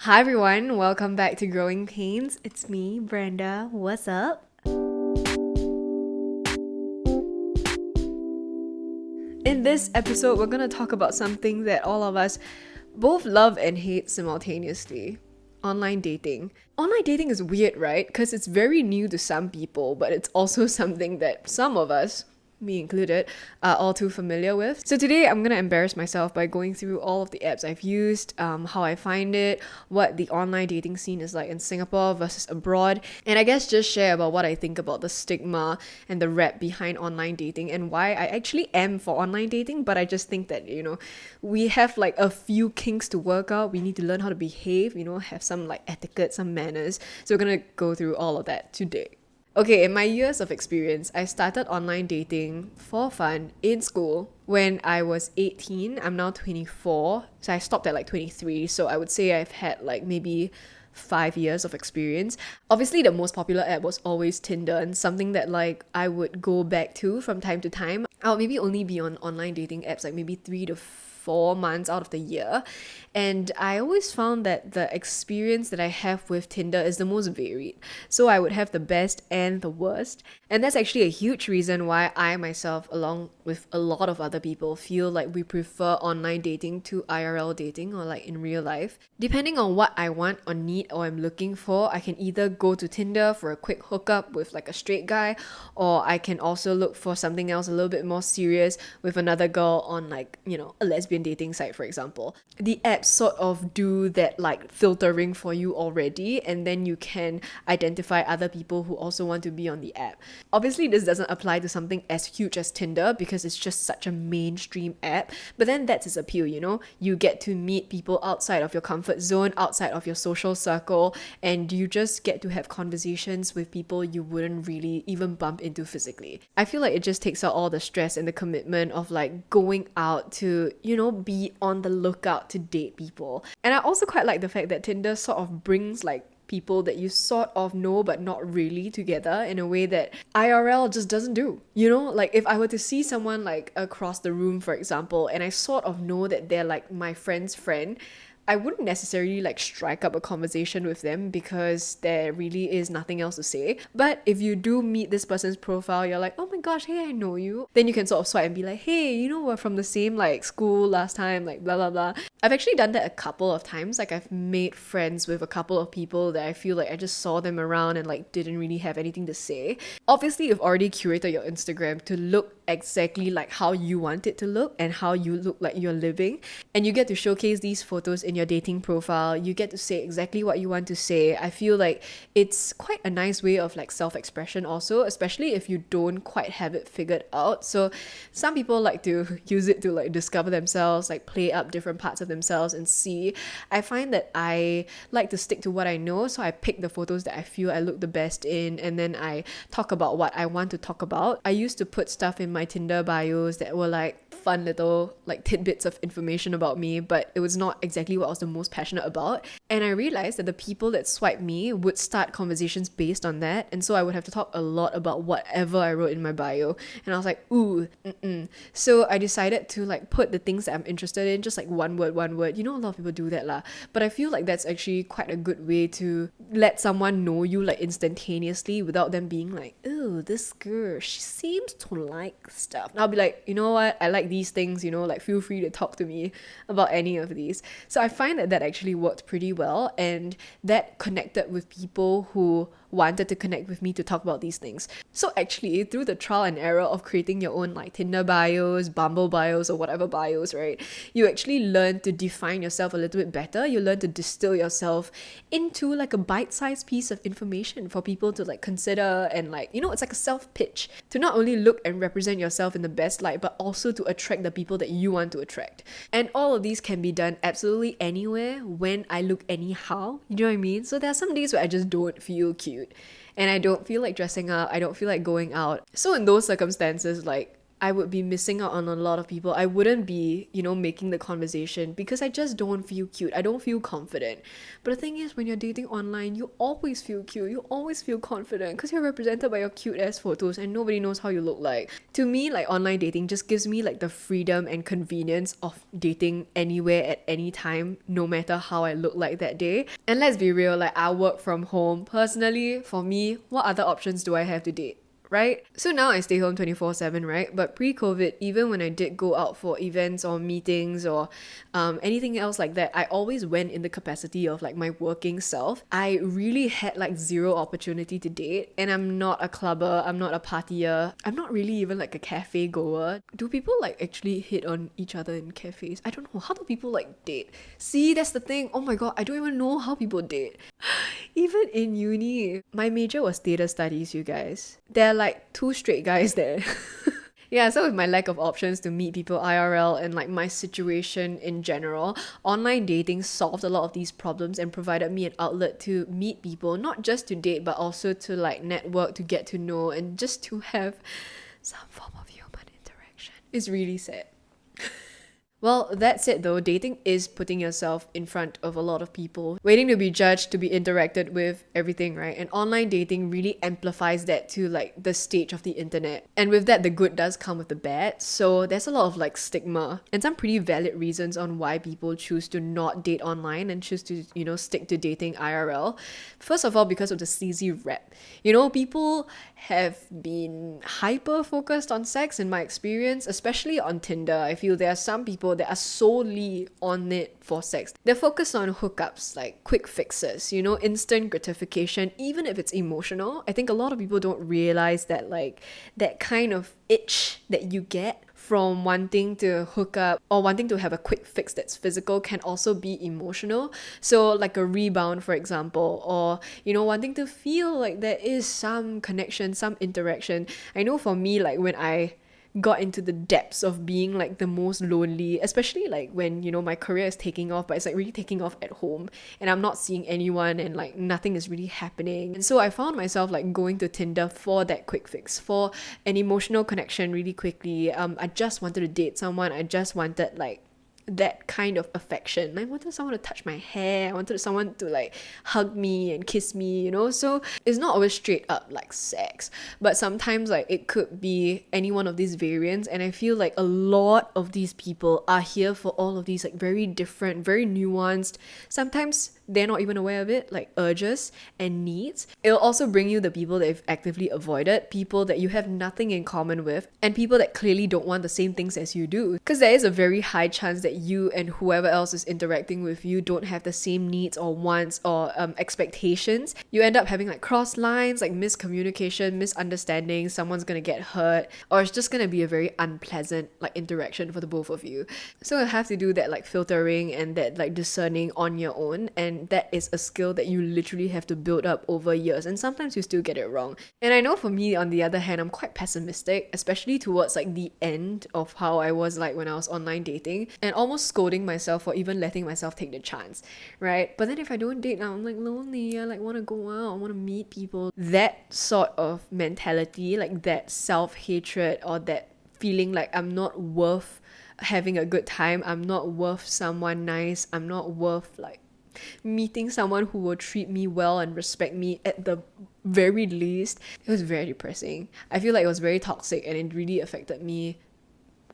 Hi everyone, welcome back to Growing Pains. It's me, Brenda. What's up? In this episode, we're gonna talk about something that all of us both love and hate simultaneously. Online dating. Online dating is weird, right? Because it's very new to some people, but it's also something that some of us, me included, are all too familiar with. So today I'm gonna embarrass myself by going through all of the apps I've used, how I find it, what the online dating scene is like in Singapore versus abroad, and I guess just share about what I think about the stigma and the rap behind online dating and why I actually am for online dating, but I just think that, we have like a few kinks to work out. We need to learn how to behave, have some like etiquette, some manners. So we're gonna go through all of that today. Okay, in my years of experience, I started online dating for fun in school when I was 18. I'm now 24, so I stopped at like 23. So I would say I've had like maybe 5 years of experience. Obviously, the most popular app was always Tinder, and something that like I would go back to from time to time. I'll maybe only be on online dating apps like maybe 3 to 4 months out of the year. And I always found that the experience that I have with Tinder is the most varied. So I would have the best and the worst. And that's actually a huge reason why I myself, along with a lot of other people, feel like we prefer online dating to IRL dating or like in real life. Depending on what I want or need or I'm looking for, I can either go to Tinder for a quick hookup with like a straight guy, or I can also look for something else a little bit more serious with another girl on like, a lesbian dating site, for example. The apps sort of do that like filtering for you already, and then you can identify other people who also want to be on the app. Obviously, this doesn't apply to something as huge as Tinder because it's just such a mainstream app, but then that's its appeal, You get to meet people outside of your comfort zone, outside of your social circle, and you just get to have conversations with people you wouldn't really even bump into physically. I feel like it just takes out all the stress and the commitment of like going out to, be on the lookout to date people. And I also quite like the fact that Tinder sort of brings like people that you sort of know but not really together in a way that IRL just doesn't do. Like if I were to see someone like across the room, for example, and I sort of know that they're like my friend's friend, I wouldn't necessarily like strike up a conversation with them because there really is nothing else to say. But if you do meet this person's profile, you're like, oh my gosh, hey, I know you. Then you can sort of swipe and be like, hey, we're from the same like school last time, like blah, blah, blah. I've actually done that a couple of times. Like I've made friends with a couple of people that I feel like I just saw them around and like didn't really have anything to say. Obviously, you've already curated your Instagram to look exactly like how you want it to look and how you look like you're living. And you get to showcase these photos in your dating profile. You get to say exactly what you want to say. I feel like it's quite a nice way of like self-expression also, especially if you don't quite have it figured out. So some people like to use it to like discover themselves, like play up different parts of themselves and see. I find that I like to stick to what I know, so I pick the photos that I feel I look the best in, and then I talk about what I want to talk about. I used to put stuff in my Tinder bios that were like fun little like tidbits of information about me, but it was not exactly what I was the most passionate about. And I realized that the people that swiped me would start conversations based on that, and so I would have to talk a lot about whatever I wrote in my bio. And I was like, ooh, so I decided to like put the things that I'm interested in, just like one word. A lot of people do that lah, but I feel like that's actually quite a good way to let someone know you like instantaneously without them being like, oh, this girl, she seems to like stuff. And I'll be like, you know what, I like these things, like feel free to talk to me about any of these. So I find that actually worked pretty well, and that connected with people who wanted to connect with me to talk about these things. So actually, through the trial and error of creating your own like Tinder bios, Bumble bios, or whatever bios, right, you actually learn to define yourself a little bit better. You learn to distill yourself into like a bite-sized piece of information for people to like consider, and like, it's like a self-pitch to not only look and represent yourself in the best light, but also to attract the people that you want to attract. And all of these can be done absolutely anywhere when I look anyhow. You know what I mean? So there are some days where I just don't feel cute and I don't feel like dressing up, I don't feel like going out. So in those circumstances, like, I would be missing out on a lot of people. I wouldn't be, making the conversation because I just don't feel cute. I don't feel confident. But the thing is, when you're dating online, you always feel cute. You always feel confident because you're represented by your cute ass photos and nobody knows how you look like. To me, like online dating just gives me like the freedom and convenience of dating anywhere at any time, no matter how I look like that day. And let's be real, like I work from home. Personally, for me, what other options do I have to date? Right? So now I stay home 24/7, right? But pre-COVID, even when I did go out for events or meetings or anything else like that, I always went in the capacity of like my working self. I really had like zero opportunity to date, and I'm not a clubber, I'm not a partier, I'm not really even like a cafe goer. Do people like actually hit on each other in cafes? I don't know. How do people like date? See, that's the thing. Oh my god, I don't even know how people date. Even in uni, my major was theatre studies, you guys. There are like 2 straight guys there. Yeah, so with my lack of options to meet people IRL and like my situation in general, online dating solved a lot of these problems and provided me an outlet to meet people, not just to date, but also to like network, to get to know, and just to have some form of human interaction. It's really sad. Well, that said though, dating is putting yourself in front of a lot of people, waiting to be judged, to be interacted with, everything, right? And online dating really amplifies that to like the stage of the internet. And with that, the good does come with the bad. So there's a lot of like stigma and some pretty valid reasons on why people choose to not date online and choose to, stick to dating IRL. First of all, because of the sleazy rep. People have been hyper focused on sex in my experience, especially on Tinder. I feel there are some people that are solely on it for sex. They're focused on hookups, like quick fixes, instant gratification, even if it's emotional. I think a lot of people don't realize that like that kind of itch that you get from wanting to hook up or wanting to have a quick fix that's physical can also be emotional. So like a rebound, for example, or wanting to feel like there is some connection, some interaction. I know for me, like when I got into the depths of being like the most lonely, especially like when my career is taking off, but it's like really taking off at home and I'm not seeing anyone and like nothing is really happening. And so I found myself like going to Tinder for that quick fix, for an emotional connection really quickly. I just wanted to date someone. I just wanted like that kind of affection. I wanted someone to touch my hair. I wanted someone to like hug me and kiss me, So it's not always straight up like sex, but sometimes like it could be any one of these variants. And I feel like a lot of these people are here for all of these like very different, very nuanced, sometimes they're not even aware of it, like urges and needs. It'll also bring you the people that you've actively avoided, people that you have nothing in common with, and people that clearly don't want the same things as you do. Because there is a very high chance that you and whoever else is interacting with you don't have the same needs or wants or expectations. You end up having like cross lines, like miscommunication, misunderstanding, someone's gonna get hurt, or it's just gonna be a very unpleasant like interaction for the both of you. So you have to do that like filtering and that like discerning on your own, and that is a skill that you literally have to build up over years, and sometimes you still get it wrong. And I know for me, on the other hand, I'm quite pessimistic, especially towards like the end of how I was like when I was online dating, and almost scolding myself for even letting myself take the chance, right? But then if I don't date now, I'm like lonely, I like want to go out, I want to meet people. That sort of mentality, like that self-hatred or that feeling like I'm not worth having a good time, I'm not worth someone nice, I'm not worth like meeting someone who will treat me well and respect me at the very least. It was very depressing. I feel like it was very toxic, and it really affected me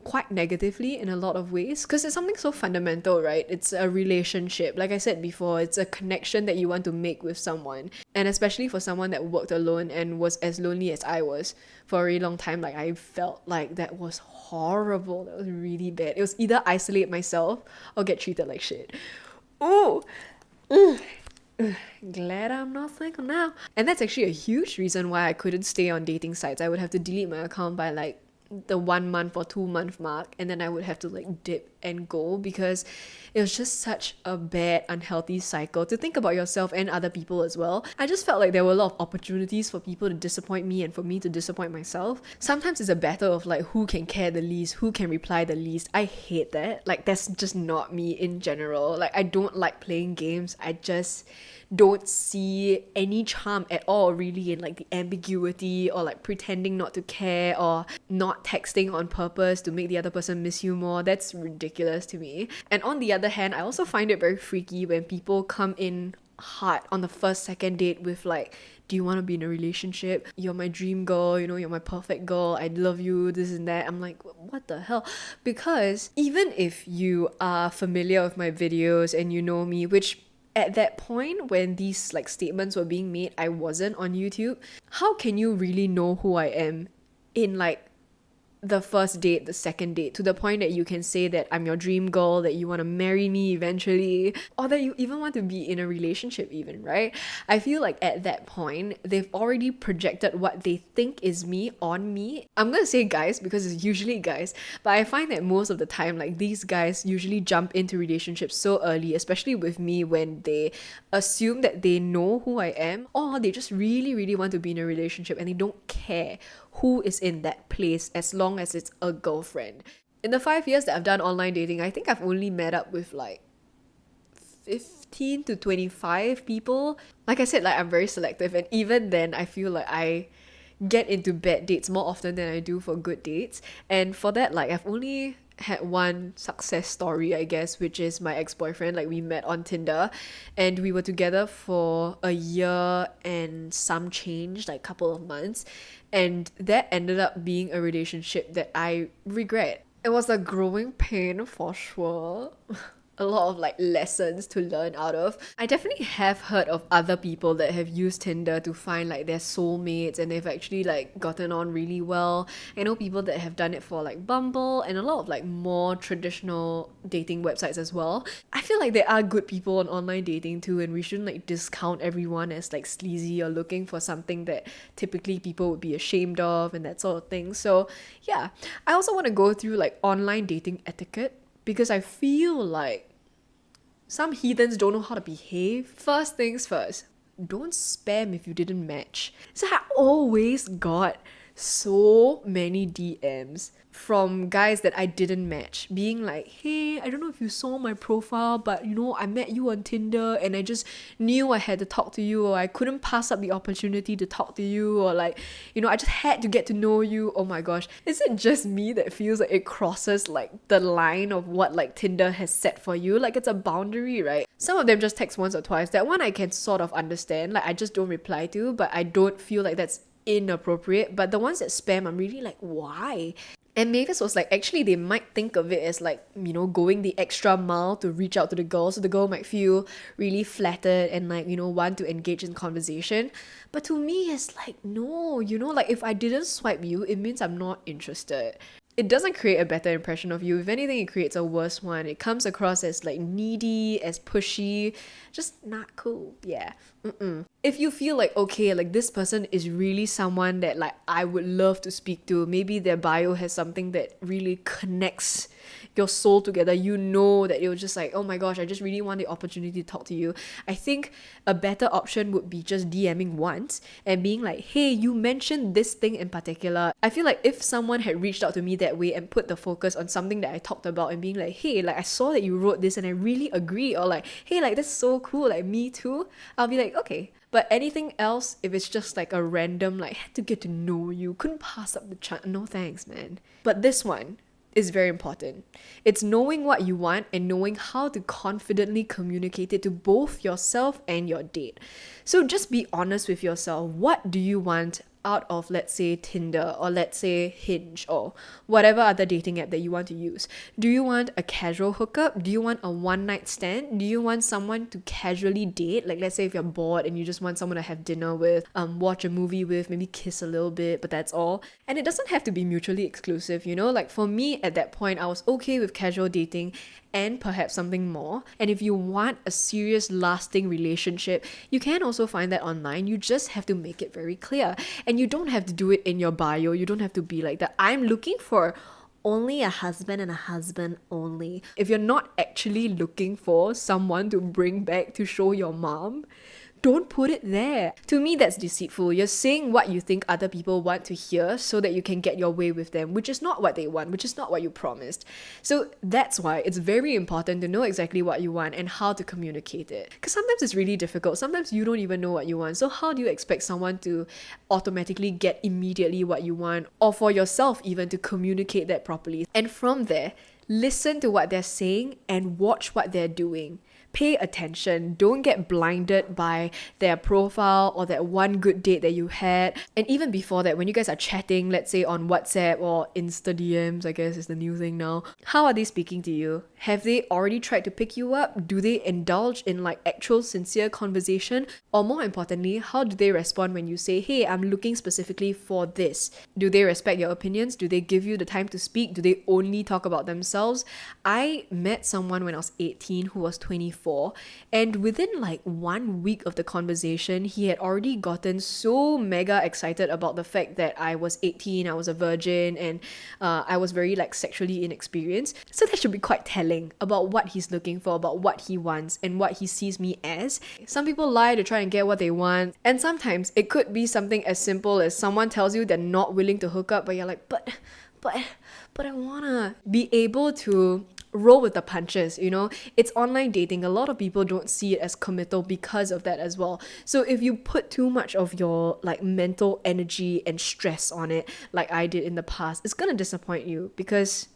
quite negatively in a lot of ways, because it's something so fundamental, right? It's a relationship. Like I said before, it's a connection that you want to make with someone, and especially for someone that worked alone and was as lonely as I was for a really long time. Like I felt like that was horrible. That was really bad. It was either isolate myself or get treated like shit. Oh, glad I'm not single now. And that's actually a huge reason why I couldn't stay on dating sites. I would have to delete my account by like the 1 month or 2 month mark, and then I would have to like dip and go, because it was just such a bad, unhealthy cycle to think about yourself and other people as well. I just felt like there were a lot of opportunities for people to disappoint me and for me to disappoint myself. Sometimes it's a battle of like who can care the least, who can reply the least. I hate that. Like that's just not me in general. Like I don't like playing games. I just don't see any charm at all really in like the ambiguity or like pretending not to care or not not texting on purpose to make the other person miss you more. That's ridiculous to me. And on the other hand, I also find it very freaky when people come in hard on the first, second date with like, do you want to be in a relationship? You're my dream girl, you know, you're my perfect girl, I love you, this and that. I'm like, what the hell? Because even if you are familiar with my videos and you know me, which at that point when these like statements were being made, I wasn't on YouTube, how can you really know who I am in like the first date, the second date, to the point that you can say that I'm your dream girl, that you want to marry me eventually, or that you even want to be in a relationship even, right? I feel like at that point, they've already projected what they think is me on me. I'm gonna say guys because it's usually guys, but I find that most of the time, like these guys usually jump into relationships so early, especially with me, when they assume that they know who I am, or they just really, really want to be in a relationship and they don't care who is in that place as long as it's a girlfriend. In the 5 years that I've done online dating, I think I've only met up with like 15 to 25 people. Like I said, like I'm very selective, and even then I feel like I get into bad dates more often than I do for good dates. And for that, like I've only had one success story, I guess, which is my ex-boyfriend. Like we met on Tinder and we were together for a year and some change, like couple of months, and that ended up being a relationship that I regret. It was a growing pain for sure. A lot of like lessons to learn out of. I definitely have heard of other people that have used Tinder to find like their soulmates and they've actually like gotten on really well. I know people that have done it for like Bumble and a lot of like more traditional dating websites as well. I feel like there are good people on online dating too, and we shouldn't like discount everyone as like sleazy or looking for something that typically people would be ashamed of and that sort of thing. So yeah, I also want to go through like online dating etiquette because I feel like some heathens don't know how to behave. First things first, don't spam if you didn't match. So I always got so many DMs from guys that I didn't match, being like, hey, I don't know if you saw my profile, but you know, I met you on Tinder and I just knew I had to talk to you, or I couldn't pass up the opportunity to talk to you, or like, you know, I just had to get to know you. Oh my gosh, is it just me that feels like it crosses like the line of what like Tinder has set for you? Like it's a boundary, right? Some of them just text once or twice. That one I can sort of understand, like I just don't reply to, but I don't feel like that's inappropriate. But the ones that spam, I'm really like, why? And Mavis was like, actually, they might think of it as like, you know, going the extra mile to reach out to the girl. So the girl might feel really flattered and like, you know, want to engage in conversation. But to me, it's like, no, you know, like if I didn't swipe you, it means I'm not interested. It doesn't create a better impression of you. If anything, it creates a worse one. It comes across as like needy, as pushy, just not cool. Yeah. If you feel like, okay, like this person is really someone that like I would love to speak to, maybe their bio has something that really connects your soul together, you know that you're just like, oh my gosh, I just really want the opportunity to talk to you. I think a better option would be just DMing once and being like, hey, you mentioned this thing in particular. I feel like if someone had reached out to me that way and put the focus on something that I talked about and being like, hey, like I saw that you wrote this and I really agree, or like, hey, like that's so cool, like me too, I'll be like, okay. But anything else, if it's just like a random, like had to get to know you, couldn't pass up the chance, no thanks, man. But this one is very important. It's knowing what you want and knowing how to confidently communicate it to both yourself and your date. So just be honest with yourself. What do you want out of, let's say, Tinder, or let's say Hinge, or whatever other dating app that you want to use? Do you want a casual hookup? Do you want a one night stand? Do you want someone to casually date? Like let's say if you're bored and you just want someone to have dinner with, watch a movie with, maybe kiss a little bit, but that's all. And it doesn't have to be mutually exclusive, you know? Like for me at that point, I was okay with casual dating and perhaps something more. And if you want a serious lasting relationship, you can also find that online. You just have to make it very clear. And you don't have to do it in your bio. You don't have to be like that. I'm looking for only a husband and a husband only. If you're not actually looking for someone to bring back to show your mom, don't put it there. To me, that's deceitful. You're saying what you think other people want to hear so that you can get your way with them, which is not what they want, which is not what you promised. So that's why it's very important to know exactly what you want and how to communicate it. Because sometimes it's really difficult. Sometimes you don't even know what you want. So how do you expect someone to automatically get immediately what you want, or for yourself even to communicate that properly? And from there, listen to what they're saying and watch what they're doing. Pay attention. Don't get blinded by their profile or that one good date that you had. And even before that, when you guys are chatting, let's say on WhatsApp or Insta DMs, I guess is the new thing now, how are they speaking to you? Have they already tried to pick you up? Do they indulge in like actual sincere conversation? Or more importantly, how do they respond when you say, hey, I'm looking specifically for this? Do they respect your opinions? Do they give you the time to speak? Do they only talk about themselves? I met someone when I was 18 who was 24. And within like 1 week of the conversation, he had already gotten so mega excited about the fact that I was 18, I was a virgin, and I was very like sexually inexperienced. So that should be quite telling about what he's looking for, about what he wants, and what he sees me as. Some people lie to try and get what they want, and sometimes it could be something as simple as someone tells you they're not willing to hook up, but you're like, but I wanna be able to roll with the punches, you know? It's online dating. A lot of people don't see it as committal because of that as well. So if you put too much of your like mental energy and stress on it, like I did in the past, it's gonna disappoint you because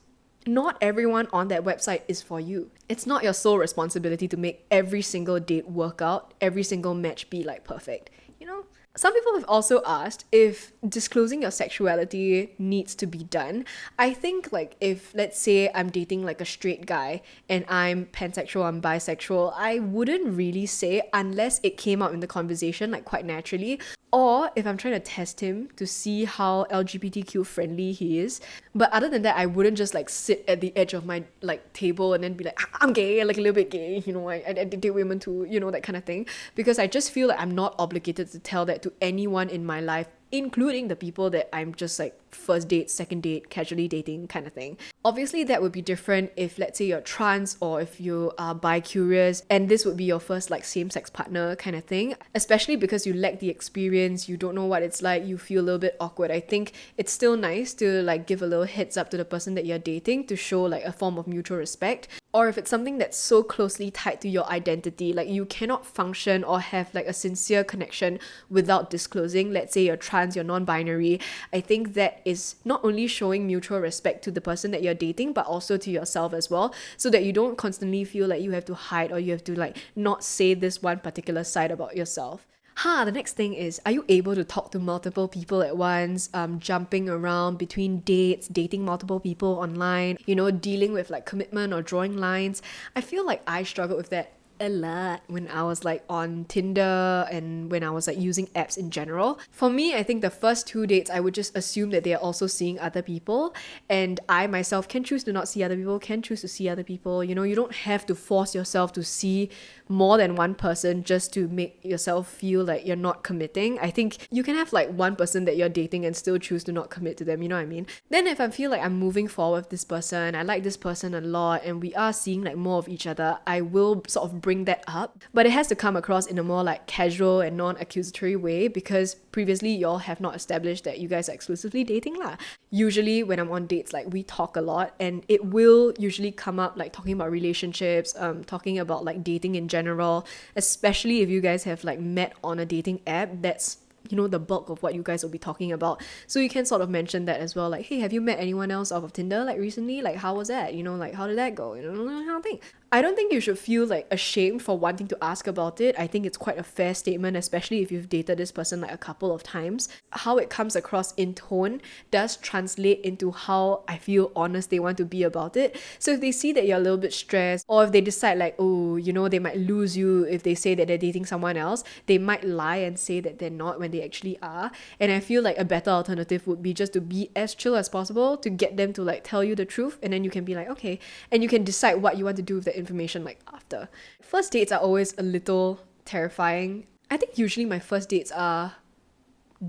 not everyone on that website is for you. It's not your sole responsibility to make every single date work out, every single match be like perfect, you know? Some people have also asked if disclosing your sexuality needs to be done. I think like if, let's say I'm dating like a straight guy and I'm pansexual, I'm bisexual, I wouldn't really say unless it came out in the conversation like quite naturally. Or if I'm trying to test him to see how LGBTQ friendly he is. But other than that, I wouldn't just like sit at the edge of my like table and then be like, I'm gay, like a little bit gay, you know, I date women too, you know, that kind of thing. Because I just feel like I'm not obligated to tell that to anyone in my life, including the people that I'm just like first date, second date, casually dating kind of thing. Obviously, that would be different if, let's say, you're trans or if you are bi-curious and this would be your first like same-sex partner kind of thing, especially because you lack the experience, you don't know what it's like, you feel a little bit awkward. I think it's still nice to like give a little heads up to the person that you're dating to show like a form of mutual respect. Or if it's something that's so closely tied to your identity, like you cannot function or have like a sincere connection without disclosing, let's say you're trans, you're non-binary, I think that is not only showing mutual respect to the person that you're dating, but also to yourself as well, so that you don't constantly feel like you have to hide or you have to like not say this one particular side about yourself. The next thing is, are you able to talk to multiple people at once, jumping around between dates, dating multiple people online, you know, dealing with like commitment or drawing lines? I feel like I struggled with that a lot when I was like on Tinder and when I was like using apps in general. For me, I think the first 2 dates, I would just assume that they are also seeing other people, and I myself can choose to not see other people, can choose to see other people. You know, you don't have to force yourself to see more than one person just to make yourself feel like you're not committing. I think you can have like one person that you're dating and still choose to not commit to them, you know what I mean? Then if I feel like I'm moving forward with this person, I like this person a lot and we are seeing like more of each other, I will sort of bring that up, but it has to come across in a more like casual and non-accusatory way, because previously y'all have not established that you guys are exclusively dating lah. Usually when I'm on dates, like we talk a lot and it will usually come up like talking about relationships, talking about like dating in general, especially if you guys have like met on a dating app. That's, you know, the bulk of what you guys will be talking about. So you can sort of mention that as well, like, hey, have you met anyone else off of Tinder like recently? Like, how was that? You know, like, how did that go? You know, that kind of thing. I don't think you should feel like ashamed for wanting to ask about it. I think it's quite a fair statement, especially if you've dated this person like a couple of times. How it comes across in tone does translate into how I feel honest they want to be about it. So if they see that you're a little bit stressed, or if they decide like, oh, you know, they might lose you if they say that they're dating someone else, they might lie and say that they're not when they actually are. And I feel like a better alternative would be just to be as chill as possible to get them to like tell you the truth, and then you can be like, okay, and you can decide what you want to do with that information like after. First dates are always a little terrifying. I think usually my first dates are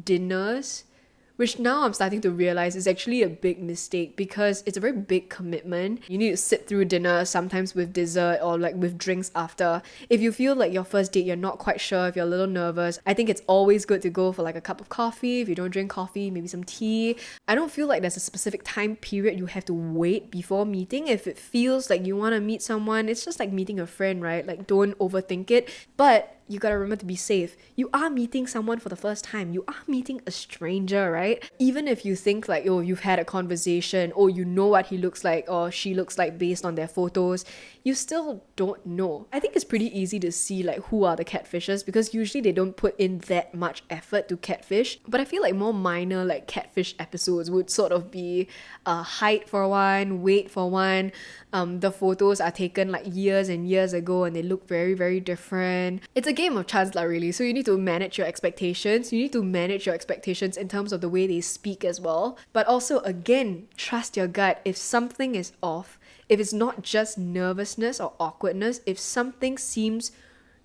dinners which now I'm starting to realize is actually a big mistake because it's a very big commitment. You need to sit through dinner, sometimes with dessert or like with drinks after. If you feel like your first date, you're not quite sure, if you're a little nervous, I think it's always good to go for like a cup of coffee. If you don't drink coffee, maybe some tea. I don't feel like there's a specific time period you have to wait before meeting. If it feels like you want to meet someone, it's just like meeting a friend, right? Like, don't overthink it. But you gotta remember to be safe. You are meeting someone for the first time. You are meeting a stranger, right? Even if you think like, oh, you've had a conversation, or you know what he looks like or she looks like based on their photos, you still don't know. I think it's pretty easy to see like who are the catfishers because usually they don't put in that much effort to catfish. But I feel like more minor like catfish episodes would sort of be height for one, weight for one. The photos are taken like years and years ago and they look very, very different. It's a game of chance really. So you need to manage your expectations. You need to manage your expectations in terms of the way they speak as well. But also, again, trust your gut. If something is off, if it's not just nervousness or awkwardness, if something seems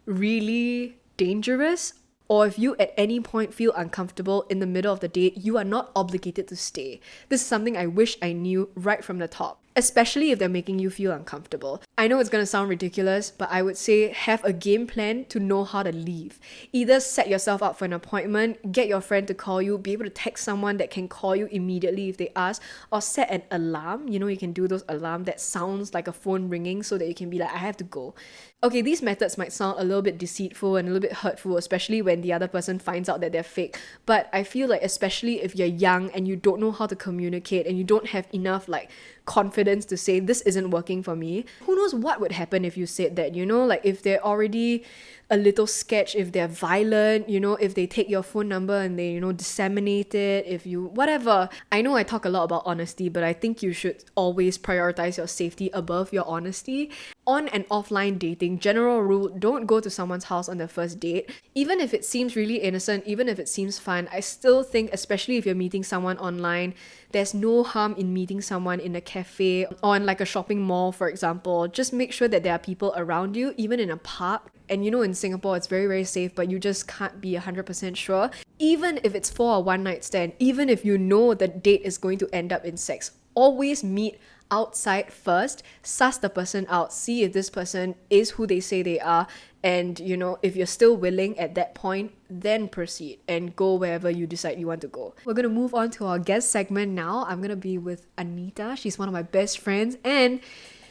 really dangerous, or if you at any point feel uncomfortable in the middle of the date, you are not obligated to stay. This is something I wish I knew right from the top, especially if they're making you feel uncomfortable. I know it's gonna sound ridiculous, but I would say have a game plan to know how to leave. Either set yourself up for an appointment, get your friend to call you, be able to text someone that can call you immediately if they ask, or set an alarm. You know, you can do those alarm that sounds like a phone ringing so that you can be like, I have to go. Okay, these methods might sound a little bit deceitful and a little bit hurtful, especially when the other person finds out that they're fake. But I feel like especially if you're young and you don't know how to communicate and you don't have enough like confidence to say this isn't working for me, who knows what would happen if you said that, you know? Like if they're already a little sketch, if they're violent, you know, if they take your phone number and they, you know, disseminate it, if you, whatever. I know I talk a lot about honesty, but I think you should always prioritize your safety above your honesty. On and offline dating, general rule, don't go to someone's house on their first date. Even if it seems really innocent, even if it seems fun, I still think, especially if you're meeting someone online, there's no harm in meeting someone in a cafe or in like a shopping mall, for example. Just make sure that there are people around you, even in a park. And you know, in Singapore, it's very, very safe, but you just can't be 100% sure. Even if it's for a one-night stand, even if you know the date is going to end up in sex, always meet outside first, suss the person out, see if this person is who they say they are, and you know, if you're still willing at that point, then proceed and go wherever you decide you want to go. We're gonna move on to our guest segment now. I'm gonna be with Anita. She's one of my best friends, and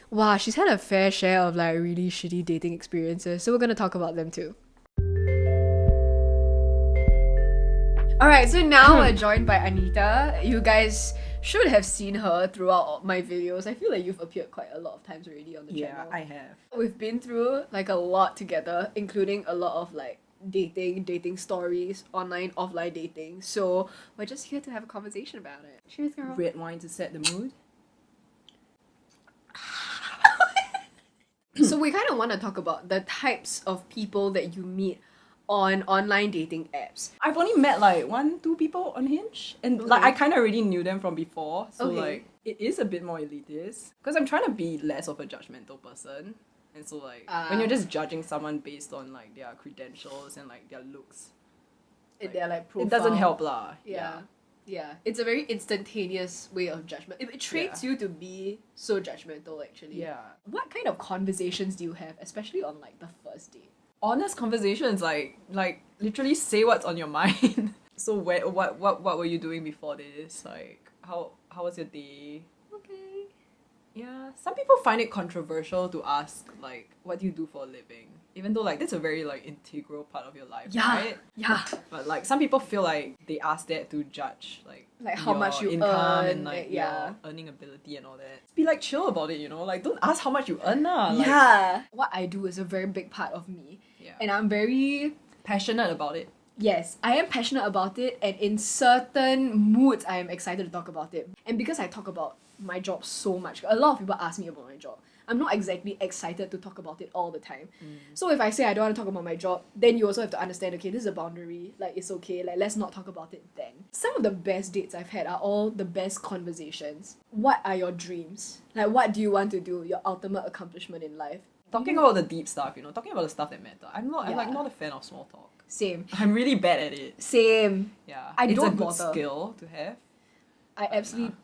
wow, she's had a fair share of like really shitty dating experiences, so we're gonna talk about them too. Alright, so now we're joined by Anita. You guys should have seen her throughout my videos. I feel like you've appeared quite a lot of times already on the channel. Yeah, I have. We've been through like a lot together, including a lot of like dating stories, online, offline dating. So we're just here to have a conversation about it. Cheers, girl. Red wine to set the mood. So we kind of want to talk about the types of people that you meet on online dating apps. I've only met like 1-2 people on Hinge, and like I kind of already knew them from before, so like it is a bit more elitist because I'm trying to be less of a judgmental person, and so like when you're just judging someone based on like their credentials and like their looks, Their like profile. it doesn't help lah. Yeah, it's a very instantaneous way of judgment. It trains you to be so judgmental, actually. Yeah. What kind of conversations do you have, especially on like the first date? Honest conversations, like literally say what's on your mind. So what were you doing before this? Like how was your day? Okay. Yeah, some people find it controversial to ask like what do you do for a living, even though like that's a very like integral part of your life, right? Yeah. But like some people feel like they ask that to judge like how much you income earn, and like yeah. your earning ability and all that. Be like chill about it, you know, like don't ask how much you earn lah. Like, Yeah. What I do is a very big part of me. Yeah. And I'm very passionate about it. Yes, I am passionate about it, and in certain moods, I am excited to talk about it. And because I talk about my job so much, a lot of people ask me about my job. I'm not exactly excited to talk about it all the time. So if I say I don't want to talk about my job, then you also have to understand, okay, this is a boundary, like it's okay, like let's not talk about it then. Some of the best dates I've had are all the best conversations. What are your dreams? Like what do you want to do, your ultimate accomplishment in life? Talking about the deep stuff, you know, talking about the stuff that matter. I'm like not a fan of small talk. Same. I'm really bad at it. Same. Yeah. I it's don't a good bother. skill to have. I absolutely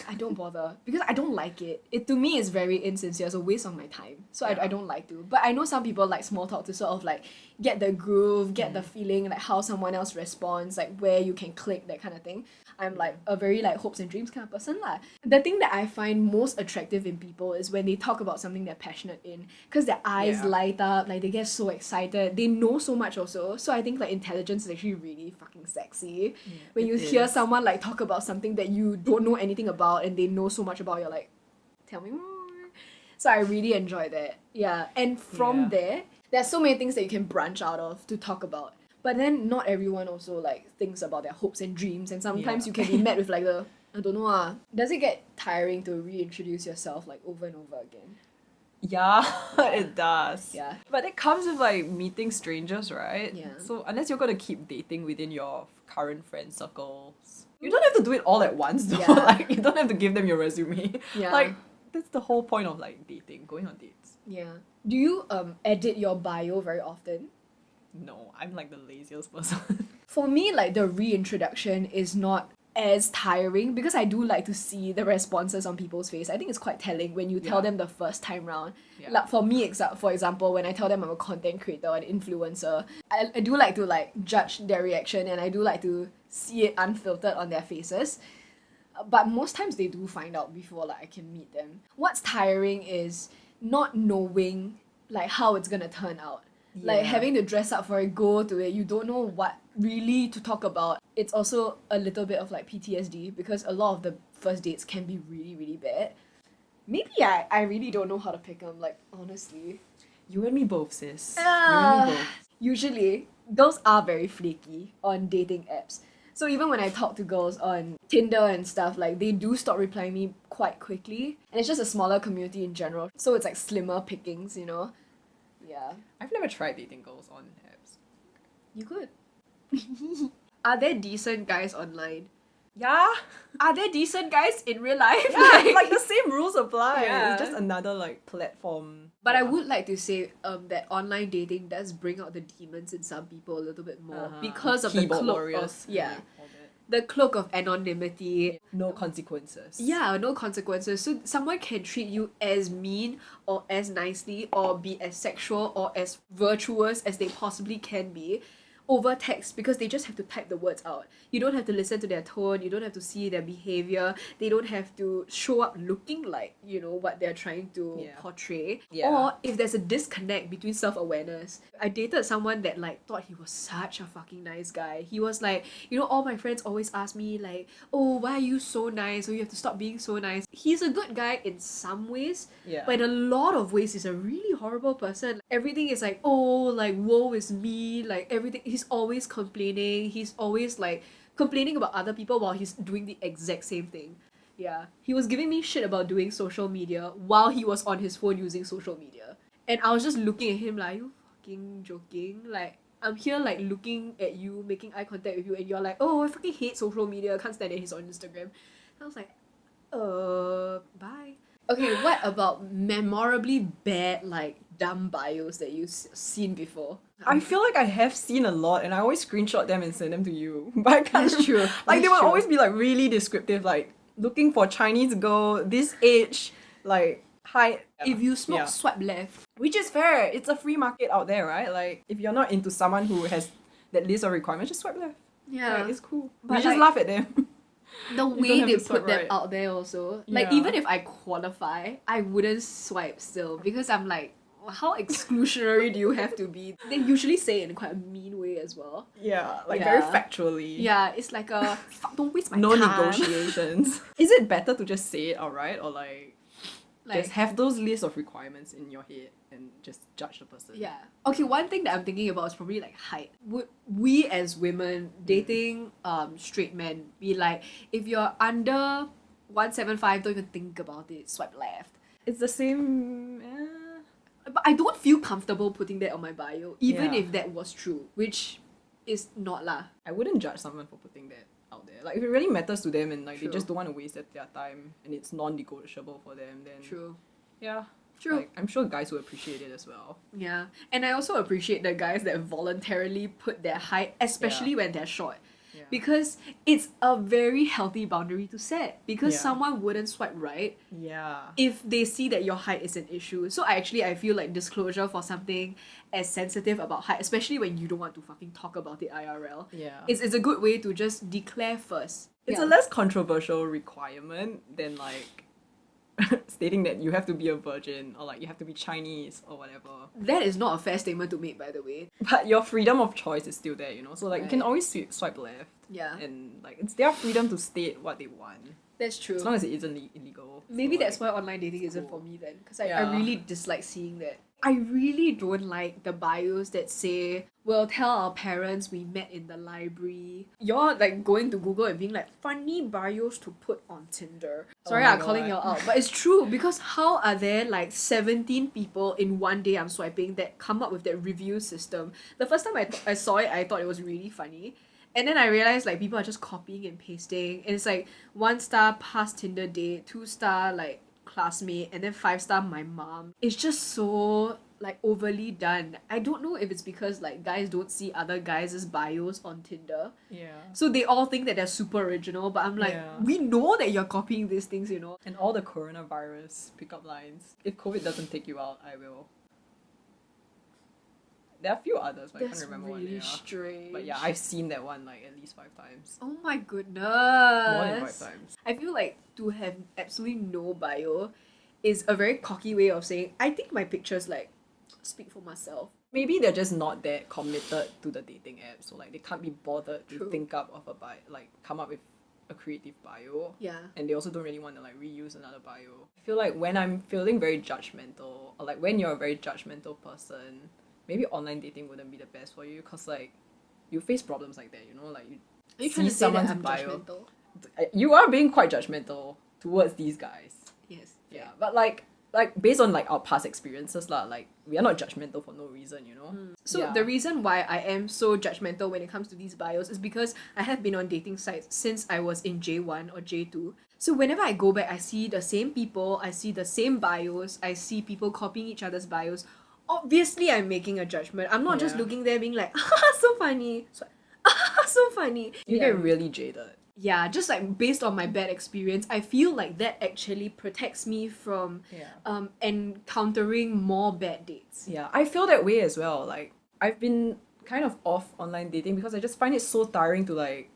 I don't bother because I don't like it. It to me is very insincere. It's a waste of my time. So I don't like to. But I know some people like small talk to sort of like get the groove, get the feeling, like how someone else responds, like where you can click, that kind of thing. I'm like a very like hopes and dreams kind of person lah. The thing that I find most attractive in people is when they talk about something they're passionate in, because their eyes light up, like they get so excited. They know so much also. So I think like intelligence is actually really fucking sexy. When you hear someone like talk about something that you don't know anything about and they know so much about, you're like, tell me more. So I really enjoy that. Yeah. And from there, there's so many things that you can branch out of to talk about. But then not everyone also like thinks about their hopes and dreams, and sometimes you can be met with like the I don't know does it get tiring to reintroduce yourself like over and over again? Yeah, it does. Yeah. But it comes with like meeting strangers, right? Yeah. So unless you're gonna keep dating within your current friend circles, you don't have to do it all at once though. Yeah. Like you don't have to give them your resume. Yeah. Like that's the whole point of like dating, going on dates. Yeah. Do you edit your bio very often? No, I'm like the laziest person. For me, like the reintroduction is not as tiring because I do like to see the responses on people's face. I think it's quite telling when you tell them the first time round. Yeah. Like for me, for example, when I tell them I'm a content creator, an influencer, I do like to like judge their reaction, and I do like to see it unfiltered on their faces. But most times they do find out before like I can meet them. What's tiring is not knowing like how it's gonna turn out. Like having to dress up for it, go to it, you don't know what really to talk about. It's also a little bit of like PTSD because a lot of the first dates can be really, really bad. Maybe I really don't know how to pick them, like honestly. You and me both, sis. You and me both. Usually, girls are very flaky on dating apps. So even when I talk to girls on Tinder and stuff, like they do stop replying me quite quickly. And it's just a smaller community in general. So it's like slimmer pickings, you know? Yeah. I've never tried dating girls on apps. You could. Are there decent guys online? Yeah. Are there decent guys in real life? Yeah, like the same rules apply. Yeah. It's just another like platform. But I would like to say that online dating does bring out the demons in some people a little bit more because of Keyboard the cloak warriors, of yeah, all that. the cloak of anonymity. No consequences. Yeah, no consequences. So someone can treat you as mean or as nicely or be as sexual or as virtuous as they possibly can be over text because they just have to type the words out. You don't have to listen to their tone, you don't have to see their behavior, they don't have to show up looking like, you know, what they're trying to portray. Yeah. Or if there's a disconnect between self-awareness. I dated someone that like thought he was such a fucking nice guy. He was like, you know, all my friends always ask me like, oh, why are you so nice? Oh, you have to stop being so nice. He's a good guy in some ways, but in a lot of ways he's a really horrible person. Everything is like, oh, like woe is me, like everything. He's always complaining. He's always like complaining about other people while he's doing the exact same thing. Yeah. He was giving me shit about doing social media while he was on his phone using social media. And I was just looking at him like, are you fucking joking? Like, I'm here like looking at you, making eye contact with you, and you're like, oh, I fucking hate social media, I can't stand it, he's on Instagram. And I was like, bye. Okay, what about memorably bad, like, dumb bios that you've seen before? I feel like I have seen a lot and I always screenshot them and send them to you. But I can't That's true. Like, they That's will true. always be like really descriptive, like looking for Chinese girl, this age, like height. If you smoke, swipe left. Which is fair. It's a free market out there, right? Like, if you're not into someone who has that list of requirements, just swipe left. Yeah. Like, it's cool. But We just laugh at them. The way have they to swipe put them right. out there also. Like, Yeah. even if I qualify, I wouldn't swipe still because I'm like, how exclusionary do you have to be? They usually say it in quite a mean way as well. Yeah, like Yeah. very factually. Yeah, it's like a fuck, don't waste my No time. negotiations. Is it better to just say it outright or like just have those lists of requirements in your head and just judge the person? Yeah. Okay, one thing that I'm thinking about is probably like height. Would we as women dating straight men be like, if you're under 175, don't even think about it, swipe left. It's the same. But I don't feel comfortable putting that on my bio, even Yeah. if that was true, which is not lah. I wouldn't judge someone for putting that out there. Like, if it really matters to them and like True. they just don't want to waste their time and it's non-negotiable for them, then True. yeah, True. Like, I'm sure guys will appreciate it as well. Yeah. And I also appreciate the guys that voluntarily put their height, especially when they're short. Yeah. Because it's a very healthy boundary to set. Because Yeah. someone wouldn't swipe right Yeah. if they see that your height is an issue. So I feel like disclosure for something as sensitive about height, especially when you don't want to fucking talk about it IRL. Yeah. It's a good way to just declare first. It's a less controversial requirement than like stating that you have to be a virgin or like you have to be Chinese or whatever. That is not a fair statement to make, by the way. But your freedom of choice is still there, you know? So like you can always swipe left. Yeah. And like it's their freedom to state what they want. That's true. As long as it isn't illegal. Maybe so, that's like, why online dating isn't for me then. Because I Yeah. really dislike seeing that. I really don't like the bios that say, well, tell our parents we met in the library. You're like going to Google and being like, funny bios to put on Tinder. Sorry, my I'm calling God. you out. But it's true because how are there like 17 people in one day I'm swiping that come up with that review system? The first time I saw it, I thought it was really funny. And then I realized like people are just copying and pasting. And it's like 1-star past Tinder date, 2-star like classmate, and then 5-star my mom. It's just so like overly done. I don't know if it's because like guys don't see other guys' bios on Tinder. Yeah. So they all think that they're super original, but I'm like, Yeah. we know that you're copying these things, you know? And all the coronavirus pickup lines. If COVID doesn't take you out, I will. There are a few others, but I That's can't remember what they really are. strange. But yeah, I've seen that one like at least 5 times. Oh my goodness. More than 5 times. I feel like to have absolutely no bio is a very cocky way of saying, I think my pictures like speak for myself. Maybe they're just not that committed to the dating app, so like they can't be bothered True. to think up of a bio, like come up with a creative bio. Yeah. And they also don't really want to like reuse another bio. I feel like when I'm feeling very judgmental, or like when you're a very judgmental person, maybe online dating wouldn't be the best for you because like you face problems like that, you know, like you Are you see trying to say that someone's I'm bio. judgmental? You are being quite judgmental towards these guys. Yes. Yeah, but like based on like our past experiences lah, like we are not judgmental for no reason, you know. So Yeah. the reason why I am so judgmental when it comes to these bios is because I have been on dating sites since I was in J1 or J2. So whenever I go back, I see the same people, I see the same bios, I see people copying each other's bios. Obviously, I'm making a judgment. I'm not just Yeah. looking there being like, ah, so funny. So, ah, so funny. you get really jaded. Yeah, just like based on my bad experience, I feel like that actually protects me from encountering more bad dates. Yeah, I feel that way as well. Like I've been kind of off online dating because I just find it so tiring to like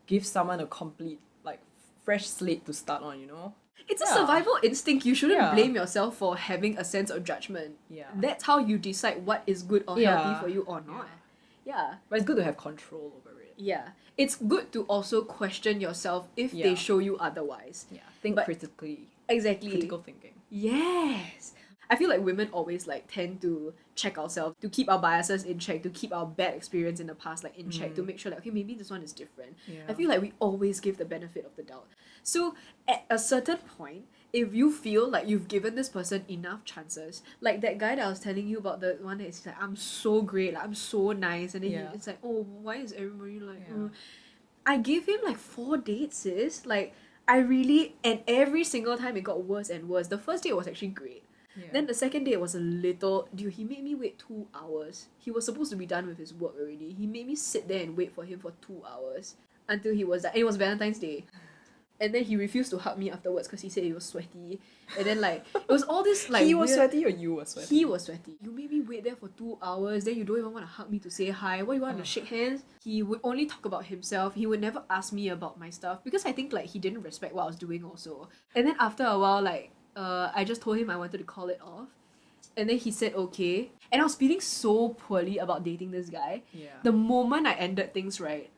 give someone a complete like fresh slate to start on, you know. It's a Yeah. survival instinct. You shouldn't Yeah. blame yourself for having a sense of judgment. Yeah. That's how you decide what is good or Yeah. healthy for you or not. Yeah. But it's good to have control over it. Yeah. It's good to also question yourself if they Yeah. show you otherwise. Yeah. Think But- critically. Exactly. Critical thinking. Yes. I feel like women always like tend to check ourselves, to keep our biases in check, to keep our bad experience in the past like in check, to make sure like, okay, maybe this one is different. Yeah. I feel like we always give the benefit of the doubt. So at a certain point, if you feel like you've given this person enough chances, like that guy that I was telling you about, the one that is like, I'm so great, like, I'm so nice, and then Yeah. it's like, oh, why is everybody like, Yeah. I gave him like 4 dates, sis. Like, I really, and every single time it got worse and worse. The first date was actually great. Yeah. Then the second date was a little, dude, he made me wait 2 hours. He was supposed to be done with his work already. He made me sit there and wait for him for 2 hours until he was done. And it was Valentine's Day. And then he refused to hug me afterwards because he said he was sweaty. And then like, it was all this like he was weird- sweaty or you were sweaty? He was sweaty. You made me wait there for 2 hours, then you don't even want to hug me to say hi. What, you want to shake hands? He would only talk about himself. He would never ask me about my stuff because I think like he didn't respect what I was doing also. And then after a while, like, I just told him I wanted to call it off. And then he said okay. And I was feeling so poorly about dating this guy. Yeah. The moment I ended things right,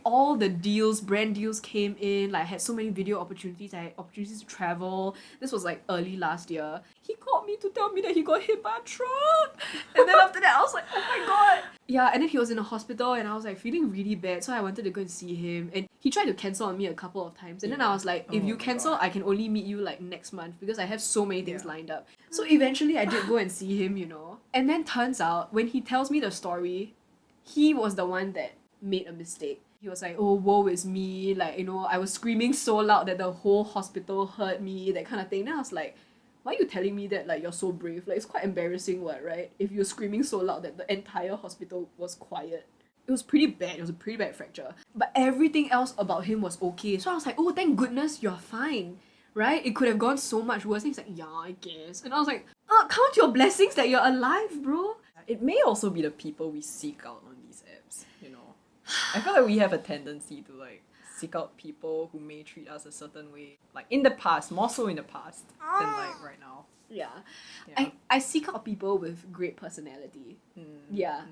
all the deals, brand deals came in. Like I had so many video opportunities. I had opportunities to travel. This was like early last year. He called me to tell me that he got hit by a truck. And then after that, I was like, oh my god. Yeah, and then he was in a hospital and I was like feeling really bad. So I wanted to go and see him. And he tried to cancel on me a couple of times. And then I was like, if Oh you my cancel, God. I can only meet you like next month because I have so many things Yeah. lined up. So eventually I did go and see him, you know. And then turns out when he tells me the story, he was the one that made a mistake. He was like, oh, woe is me. Like, you know, I was screaming so loud that the whole hospital heard me, that kind of thing. Then I was like, why are you telling me that, like, you're so brave? Like, it's quite embarrassing, what, right? If you're screaming so loud that the entire hospital was quiet. It was pretty bad. It was a pretty bad fracture. But everything else about him was okay. So I was like, oh, thank goodness you're fine. Right? It could have gone so much worse. And he's like, yeah, I guess. And I was like, count your blessings that you're alive, bro. It may also be the people we seek out on these apps, you know. I feel like we have a tendency to, like, seek out people who may treat us a certain way. Like, in the past, more so in the past than, like, right now. Yeah. I seek out people with great personality.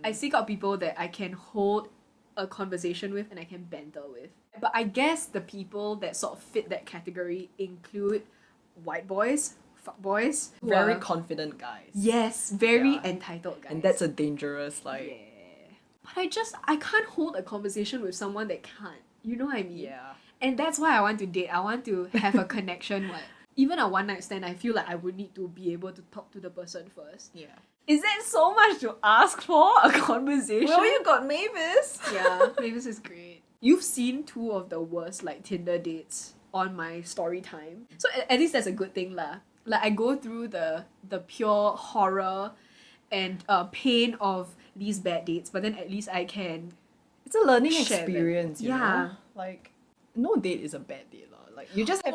I seek out people that I can hold a conversation with and I can banter with. But I guess the people that sort of fit that category include white boys, fuck boys, very confident guys. Yes, very entitled guys. And that's a dangerous, like... Yeah. But I can't hold a conversation with someone that can't. You know what I mean? Yeah. And that's why I want to date. I want to have a connection with... Even a one-night stand, I feel like I would need to be able to talk to the person first. Yeah. Is that so much to ask for? A conversation? Well, you got Mavis. Yeah, Mavis is great. You've seen 2 of the worst, like, Tinder dates on my story time. So at least that's a good thing lah. Like, I go through the pure horror and pain of these bad dates, but then at least I can... It's a learning share experience, you know? Like, no date is a bad date lah. Like, you just have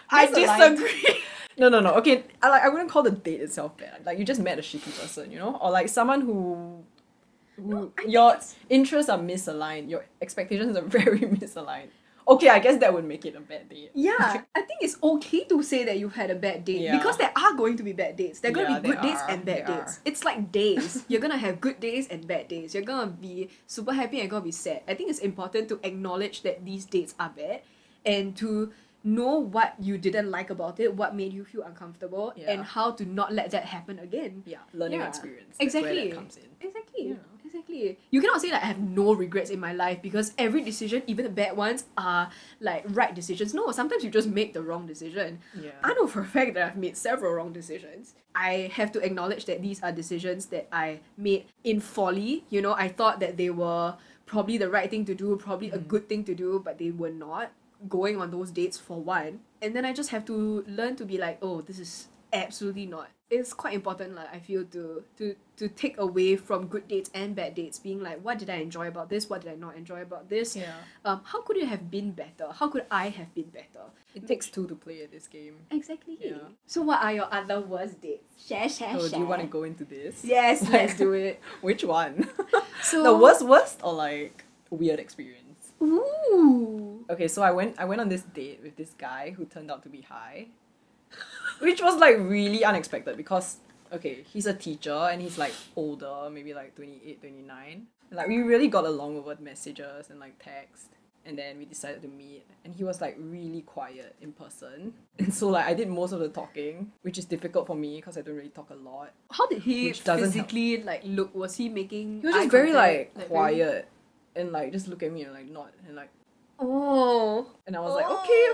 I disagree. No. Okay, I wouldn't call the date itself bad. Like, you just met a shitty person, you know? Or, like, someone who your interests are misaligned. Your expectations are very misaligned. Okay, I guess that would make it a bad date. Yeah, I think it's okay to say that you've had a bad date because there are going to be bad dates. There are going to be good dates and bad dates. It's like days. You're going to have good days and bad days. You're going to be super happy and going to be sad. I think it's important to acknowledge that these dates are bad and to know what you didn't like about it, what made you feel uncomfortable, and how to not let that happen again. Yeah, learning experience. That's Exactly. where that comes in. Exactly. Yeah. Exactly. You cannot say that I have no regrets in my life because every decision, even the bad ones, are like right decisions. No, sometimes you just make the wrong decision. Yeah. I know for a fact that I've made several wrong decisions. I have to acknowledge that these are decisions that I made in folly. You know, I thought that they were probably the right thing to do, probably a good thing to do, but they were not. Going on those dates for one, and then I just have to learn to be like, oh, this is absolutely not. It's quite important, like, I feel, to take away from good dates and bad dates, being like, what did I enjoy about this? What did I not enjoy about this? Yeah. How could it have been better? How could I have been better? It takes 2 to play at this game. Exactly. Yeah. So what are your other worst dates? Share. So do you want to go into this? Yes, let's do it. Which one? So The worst or like weird experience? Ooh. Okay, so I went on this date with this guy who turned out to be high. Which was like really unexpected because, okay, he's a teacher and he's like older, maybe like 28, 29. And, like, we really got along over messages and like text. And then we decided to meet. And he was like really quiet in person. And so like I did most of the talking, which is difficult for me because I don't really talk a lot. How did he Which doesn't physically like look? Was he making He was eye just very contact? like quiet and like just look at me and like nod and like, Oh. and I was like, okay.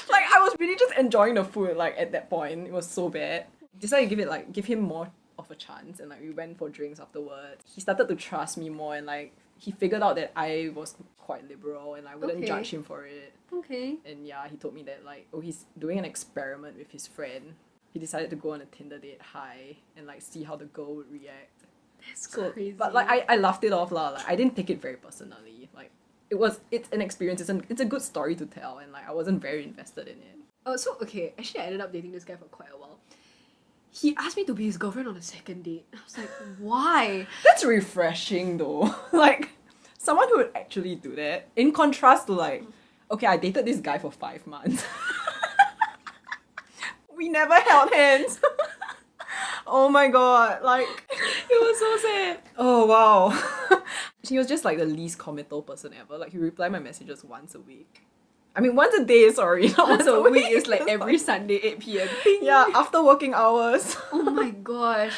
Like, I was really just enjoying the food, like, at that point. It was so bad. Decided to give him more of a chance, and like, we went for drinks afterwards. He started to trust me more, and like, he figured out that I was quite liberal, and I wouldn't judge him for it. Okay. And yeah, he told me that, like, oh, he's doing an experiment with his friend. He decided to go on a Tinder date high, and like, see how the girl would react. That's crazy. But like, I laughed it off lah. Like, I didn't take it very personally. Like, it's an experience. It's a good story to tell, and like, I wasn't very invested in it. Oh, so okay. Actually, I ended up dating this guy for quite a while. He asked me to be his girlfriend on a second date. I was like, why? That's refreshing though. Like, someone who would actually do that. In contrast to like, okay, I dated this guy for 5 months. We never held hands. Oh my god, like, It was so sad. oh wow. He was just like the least committal person ever. Like, he replied my messages once a week. I mean, once a day, sorry. Not Once a week is like every Sunday, 8 p.m. Yeah, after working hours. Oh my gosh.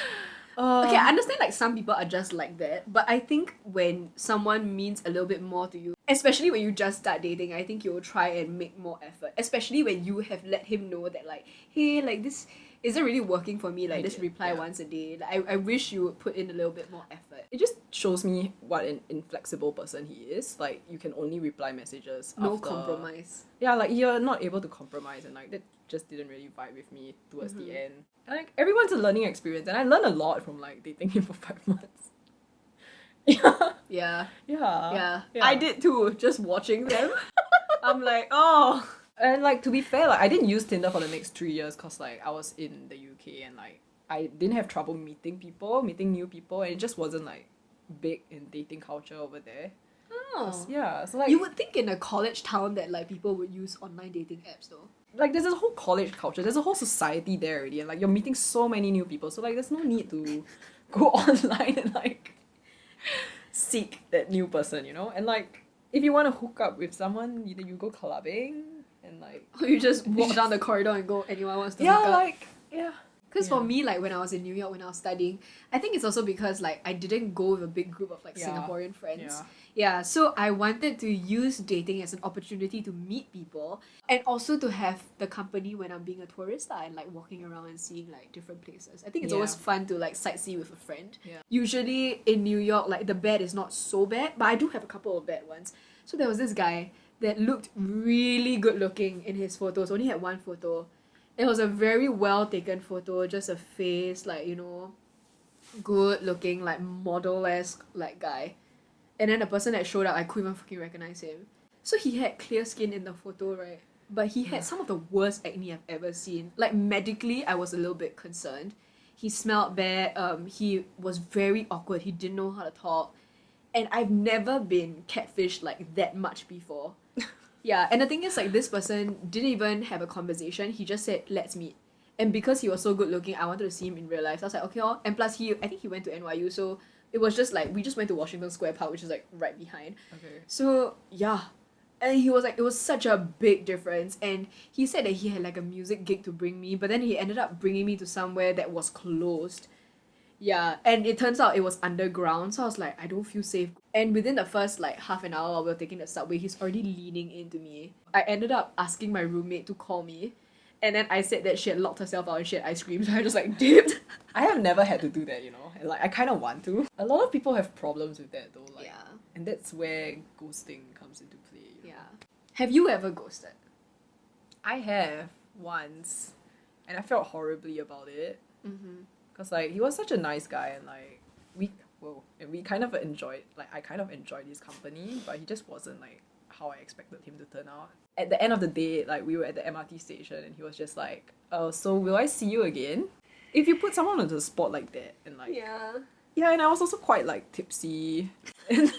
Okay, I understand like some people are just like that, but I think when someone means a little bit more to you, especially when you just start dating, I think you'll try and make more effort. Especially when you have let him know that like, hey, like this is it really working for me? Like I this did, reply yeah. once a day. Like I wish you would put in a little bit more effort. It just shows me what an inflexible person he is. Like, you can only reply messages No after... compromise. Yeah, like, you're not able to compromise, and like, that just didn't really vibe with me towards the end. And like, everyone's a learning experience, and I learned a lot from like dating him for 5 months. Yeah. Yeah. Yeah. Yeah. I did too, just watching them. I'm like, oh. And like, to be fair, like, I didn't use Tinder for the next 3 years because like I was in the UK, and like I didn't have trouble meeting new people, and it just wasn't like big in dating culture over there. Oh. Yeah, so like, You would think in a college town that like people would use online dating apps though. like, there's a whole college culture, there's a whole society there already, and like, you're meeting so many new people, so like, there's no need to go online and like seek that new person, you know? And like, if you want to hook up with someone, either you go clubbing and like, Or you just walk down the corridor and go, anyone wants to yeah, hook up. like, yeah. Because Yeah. for me, like when I was in New York, when I was studying, I think it's also because like I didn't go with a big group of like Yeah. Singaporean friends. Yeah. Yeah, so I wanted to use dating as an opportunity to meet people and also to have the company when I'm being a tourist and like walking around and seeing like different places. I think it's Yeah. always fun to like sightsee with a friend. Yeah. Usually in New York, like the bad is not so bad, but I do have a couple of bad ones. So there was this guy that looked really good looking in his photos, only had one photo. It was a very well taken photo, just a face, like, you know, good looking, like model-esque like guy. And then the person that showed up, I couldn't even fucking recognize him. So he had clear skin in the photo, right? But he had some of the worst acne I've ever seen. Like medically, I was a little bit concerned. He smelled bad, he was very awkward, he didn't know how to talk. And I've never been catfished like that much before. Yeah, and the thing is, like, this person didn't even have a conversation. He just said, let's meet. And because he was so good looking, I wanted to see him in real life. So I was like, okay, and plus I think he went to NYU, so it was just like, we just went to Washington Square Park, which is like right behind. Okay. So, yeah. And he was like, it was such a big difference. And he said that he had like a music gig to bring me, but then he ended up bringing me to somewhere that was closed. Yeah, and it turns out it was underground, so I was like, I don't feel safe. And within the first like half an hour while we were taking the subway, he's already leaning into me. I ended up asking my roommate to call me, and then I said that she had locked herself out and she had ice cream, so I just like dipped. I have never had to do that, you know, and like, I kind of want to. A lot of people have problems with that though, like, Yeah. and that's where ghosting comes into play. You know? Yeah. Have you ever ghosted? I have once, and I felt horribly about it. Mm-hmm. Cause like, he was such a nice guy, and like, we kind of enjoyed, like, I kind of enjoyed his company, but he just wasn't like how I expected him to turn out. At the end of the day, like, we were at the MRT station, and he was just like, oh, so will I see you again? If you put someone on the spot like that, and like, yeah, and I was also quite like tipsy, and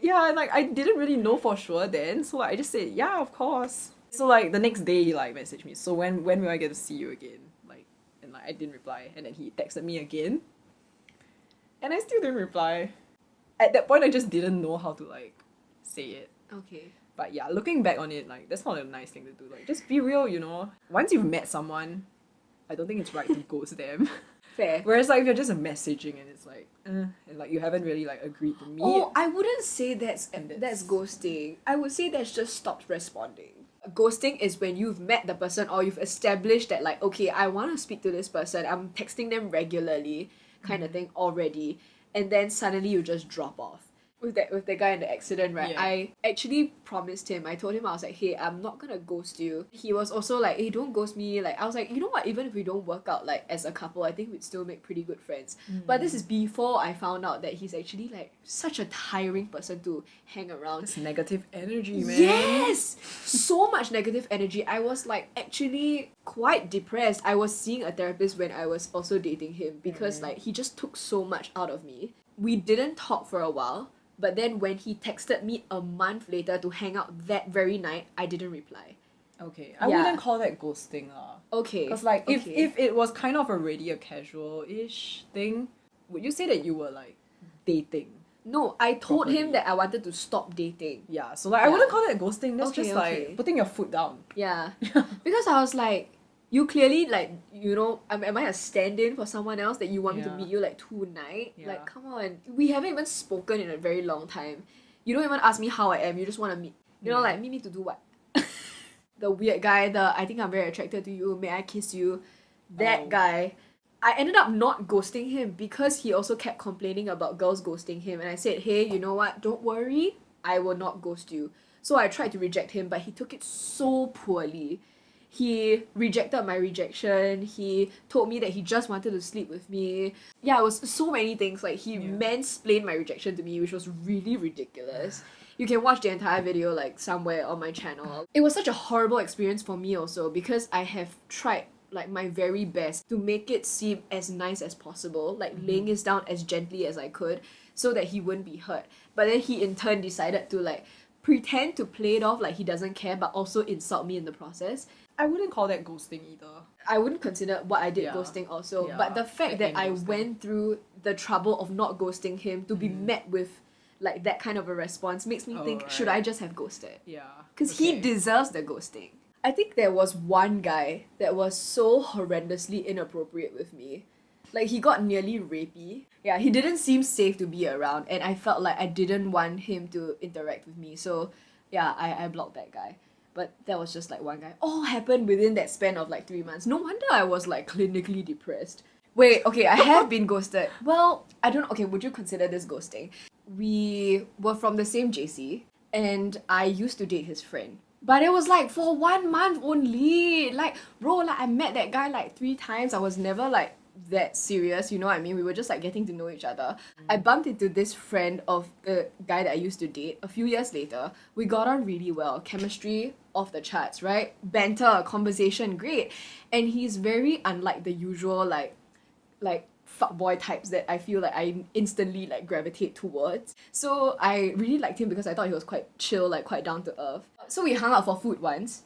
yeah, and like, I didn't really know for sure then, so like, I just said, yeah, of course. So like, the next day he like messaged me, so when will I get to see you again? I didn't reply, and then he texted me again, and I still didn't reply. At that point, I just didn't know how to like say it. Okay. But yeah, looking back on it, like, that's not a nice thing to do. Like, just be real, you know. Once you've met someone, I don't think it's right to ghost them. Fair. Whereas like, if you're just messaging and it's like, and like, you haven't really like agreed to meet. Oh, I wouldn't say that's ghosting. I would say that's just stopped responding. Ghosting is when you've met the person or you've established that like, okay, I want to speak to this person, I'm texting them regularly kind of thing already, and then suddenly you just drop off. With the guy in the accident, right? Yeah. I actually promised him, I told him, I was like, hey, I'm not gonna ghost you. He was also like, hey, don't ghost me. Like, I was like, you know what, even if we don't work out like as a couple, I think we'd still make pretty good friends. But this is before I found out that he's actually like such a tiring person to hang around. It's negative energy, man. Yes! So much negative energy. I was like actually quite depressed. I was seeing a therapist when I was also dating him because like he just took so much out of me. We didn't talk for a while, but then when he texted me a month later to hang out that very night, I didn't reply. Okay, I Yeah. wouldn't call that ghosting lah. Okay. Because like, okay. if it was kind of already a casual-ish thing, would you say that you were like dating? No, I told him Properly. that I wanted to stop dating. Yeah, so like, I Yeah. wouldn't call that ghosting. That's Okay, just okay. like putting your foot down. Yeah. Because I was like, you clearly like, you know, am I a stand-in for someone else that you want me to Yeah. meet you like tonight? Yeah. Like, come on. We haven't even spoken in a very long time. You don't even ask me how I am. You just want to meet. You know, Yeah. like, meet me to do what? The weird guy, I think I'm very attracted to you. May I kiss you? That guy, I ended up not ghosting him because he also kept complaining about girls ghosting him. And I said, hey, you know what? Don't worry. I will not ghost you. So I tried to reject him, but he took it so poorly. He rejected my rejection. He told me that he just wanted to sleep with me. Yeah, it was so many things. Like, he mansplained my rejection to me, which was really ridiculous. You can watch the entire video, like, somewhere on my channel. It was such a horrible experience for me also because I have tried like my very best to make it seem as nice as possible, like laying this down as gently as I could so that he wouldn't be hurt. But then he in turn decided to like pretend to play it off like he doesn't care but also insult me in the process. I wouldn't call that ghosting either. I wouldn't consider what I did ghosting also, but the fact that I went through the trouble of not ghosting him to be met with like that kind of a response makes me think, should I just have ghosted? Yeah. Because he deserves the ghosting. I think there was one guy that was so horrendously inappropriate with me. Like, he got nearly rapey. Yeah, he didn't seem safe to be around, and I felt like I didn't want him to interact with me. So, yeah, I blocked that guy. But that was just like one guy. All happened within that span of like 3 months. No wonder I was like clinically depressed. Wait, okay, I have been ghosted. Well, I don't know. Okay, would you consider this ghosting? We were from the same JC, and I used to date his friend. But it was like for 1 month only. Like, bro, like I met that guy like 3 times. I was never like that serious, you know what I mean? We were just like getting to know each other. I bumped into this friend of the guy that I used to date a few years later. We got on really well. Chemistry off the charts, right? Banter, conversation, great. And he's very unlike the usual like fuckboy types that I feel like I instantly like gravitate towards. So I really liked him because I thought he was quite chill, like quite down to earth. So we hung out for food once,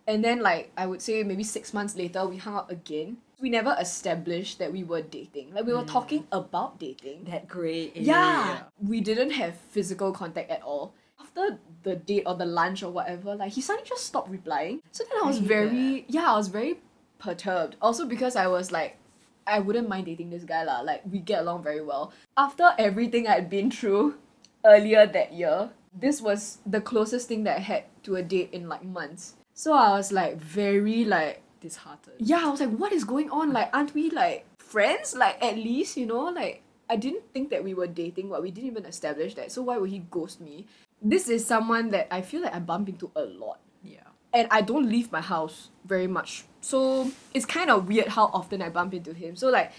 and then like I would say maybe 6 months later we hung out again. We never established that we were dating. Like we were talking about dating. That gray area. Yeah. We didn't have physical contact at all. After the date or the lunch or whatever, like he suddenly just stopped replying. So then I was I was very perturbed. Also because I was like, I wouldn't mind dating this guy lah. Like, we get along very well. After everything I'd been through earlier that year, this was the closest thing that I had to a date in like months. So I was like very like disheartened. Yeah, I was like, what is going on? Like, aren't we like friends? Like, at least, you know, like I didn't think that we were dating, but we didn't even establish that. So why would he ghost me? This is someone that I feel like I bump into a lot. Yeah. And I don't leave my house very much. So it's kind of weird how often I bump into him. So like,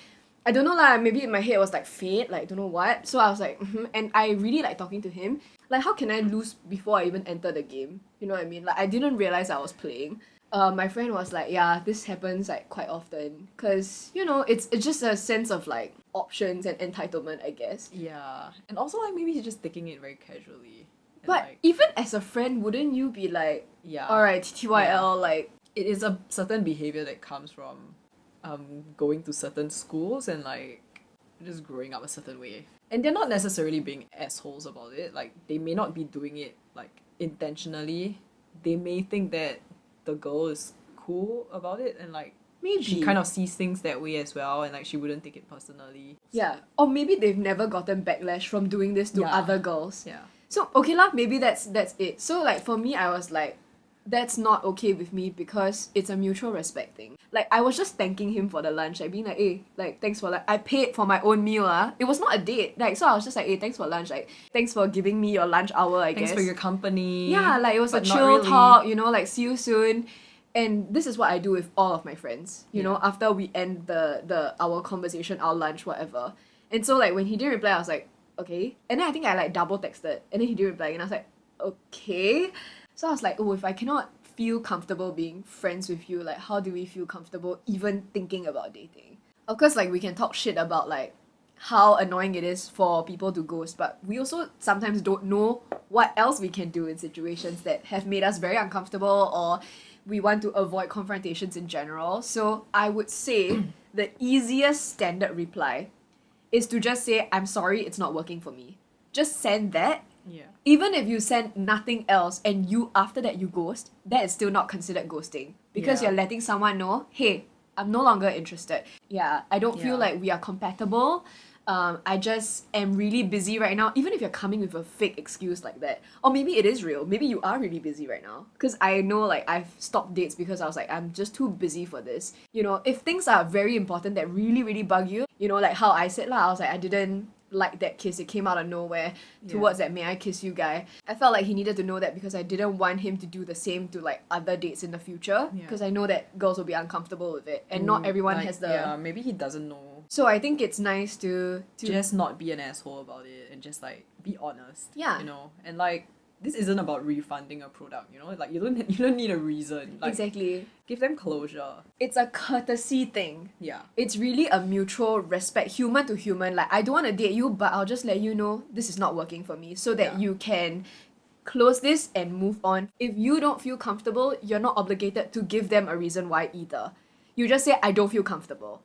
I don't know lah, maybe in my head it was like fate, like don't know what. So I was like, and I really like talking to him. Like, how can I lose before I even enter the game? You know what I mean? Like, I didn't realize I was playing. My friend was like, yeah, this happens like quite often. Cause, you know, it's just a sense of like options and entitlement, I guess. Yeah. And also like maybe he's just taking it very casually. But like, even as a friend, wouldn't you be like, alright, TTYL, like... It is a certain behavior that comes from going to certain schools and like just growing up a certain way. And they're not necessarily being assholes about it. Like, they may not be doing it like intentionally. They may think that the girl is cool about it and like maybe she kind of sees things that way as well and like she wouldn't take it personally. Yeah. Or maybe they've never gotten backlash from doing this to other girls. Yeah. So okay lah, maybe that's it. So like for me, I was like, that's not okay with me because it's a mutual respect thing. Like, I was just thanking him for the lunch, like being like, hey, like, thanks for like, I paid for my own meal, It was not a date. Like, so I was just like, hey, thanks for lunch, like, thanks for giving me your lunch hour, I guess. Thanks for your company. Yeah, like, it was a chill talk, you know, like, see you soon. And this is what I do with all of my friends, you know, after we end our conversation, our lunch, whatever. And so, like, when he didn't reply, I was like, okay. And then I think I, like, double texted. And then he didn't reply, and I was like, okay. So I was like, oh, if I cannot feel comfortable being friends with you, like, how do we feel comfortable even thinking about dating? Of course, like, we can talk shit about, like, how annoying it is for people to ghost, but we also sometimes don't know what else we can do in situations that have made us very uncomfortable, or we want to avoid confrontations in general. So I would say the easiest standard reply is to just say, I'm sorry, it's not working for me. Just send that. Yeah. Even if you send nothing else and you after that you ghost, that is still not considered ghosting because you're letting someone know, hey, I'm no longer interested. Yeah, I don't feel like we are compatible. I just am really busy right now. Even if you're coming with a fake excuse like that, or maybe it is real, maybe you are really busy right now. Because I know, like, I've stopped dates because I was like, I'm just too busy for this. You know, if things are very important that really, really bug you, you know, like how I said lah, I was like, I didn't like that kiss, it came out of nowhere towards that may I kiss you guy. I felt like he needed to know that because I didn't want him to do the same to like other dates in the future, because I know that girls will be uncomfortable with it and not everyone like, has the yeah, maybe he doesn't know. So I think it's nice to just not be an asshole about it and just like be honest. Yeah. You know, and like this isn't about refunding a product, you know? Like you don't need a reason. Like, exactly. give them closure. It's a courtesy thing. Yeah. It's really a mutual respect, human to human. Like, I don't want to date you, but I'll just let you know this is not working for me so that you can close this and move on. If you don't feel comfortable, you're not obligated to give them a reason why either. You just say, I don't feel comfortable.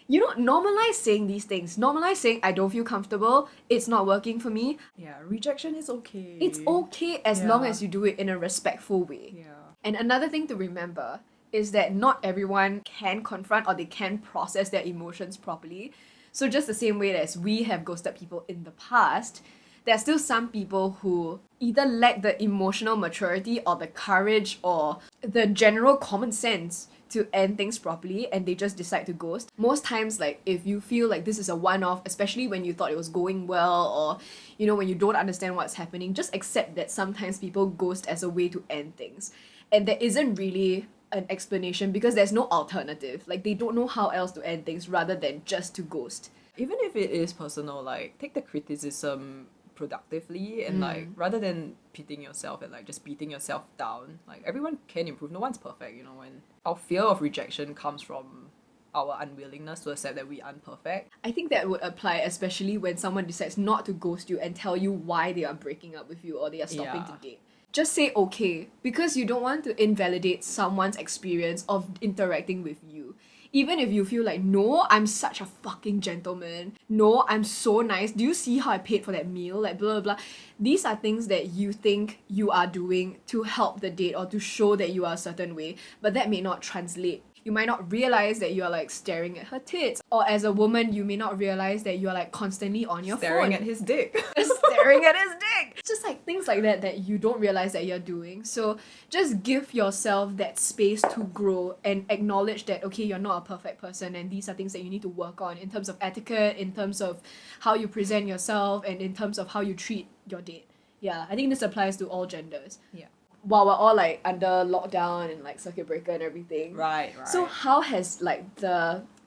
You know, normalize saying these things. Normalize saying, I don't feel comfortable, it's not working for me. Yeah, rejection is okay. It's okay as long as you do it in a respectful way. Yeah. And another thing to remember is that not everyone can confront or they can process their emotions properly. So just the same way as we have ghosted people in the past, there are still some people who either lack the emotional maturity or the courage or the general common sense to end things properly, and they just decide to ghost. Most times, like, if you feel like this is a one-off, especially when you thought it was going well, or, you know, when you don't understand what's happening, just accept that sometimes people ghost as a way to end things. And there isn't really an explanation because there's no alternative. Like, they don't know how else to end things rather than just to ghost. Even if it is personal, like, take the criticism productively and like rather than pitting yourself and like just beating yourself down. Like, everyone can improve, no one's perfect, you know. And our fear of rejection comes from our unwillingness to accept that we aren't perfect. I think that would apply especially when someone decides not to ghost you and tell you why they are breaking up with you or they are stopping to date. Just say okay, because you don't want to invalidate someone's experience of interacting with you. Even if you feel like, no, I'm such a fucking gentleman. No, I'm so nice. Do you see how I paid for that meal? Like, blah, blah, blah. These are things that you think you are doing to help the date or to show that you are a certain way, but that may not translate. You might not realize that you are like staring at her tits. Or as a woman, you may not realize that you are like constantly on your phone. Staring at his dick. Staring at his dick. Just like things like that you don't realize that you're doing. So just give yourself that space to grow and acknowledge that, okay, you're not a perfect person and these are things that you need to work on in terms of etiquette, in terms of how you present yourself, and in terms of how you treat your date. Yeah, I think this applies to all genders. Yeah. While we're all like under lockdown and like circuit breaker and everything. Right. So how has like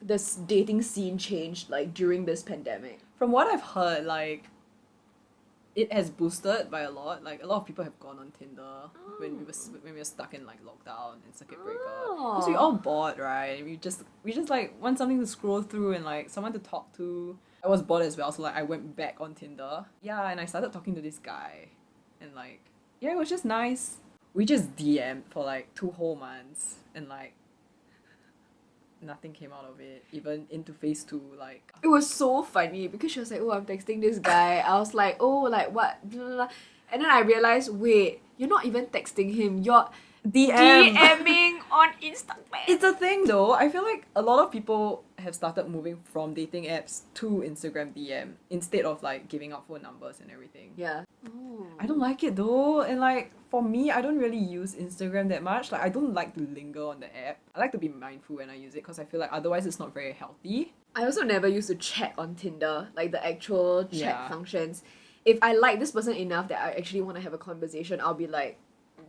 this dating scene changed like during this pandemic? From what I've heard, like, it has boosted by a lot. Like, a lot of people have gone on Tinder when we were stuck in like lockdown and circuit breaker. Because we all bored, right? We just like want something to scroll through and like someone to talk to. I was bored as well, so like I went back on Tinder. Yeah, and I started talking to this guy, and like, yeah, it was just nice. We just DM'd for like 2 whole months and like nothing came out of it, even into phase 2. Like, it was so funny because she was like, oh, I'm texting this guy. I was like, oh, like what, blah, blah, blah. And then I realized, wait, you're not even texting him, you're DMing on Instagram. It's a thing though. I feel like a lot of people have started moving from dating apps to Instagram DM instead of like giving out phone numbers and everything. Yeah. I don't like it though, and like for me, I don't really use Instagram that much. Like, I don't like to linger on the app. I like to be mindful when I use it because I feel like otherwise it's not very healthy. I also never used to chat on Tinder, like the actual chat functions. If I like this person enough that I actually want to have a conversation, I'll be like,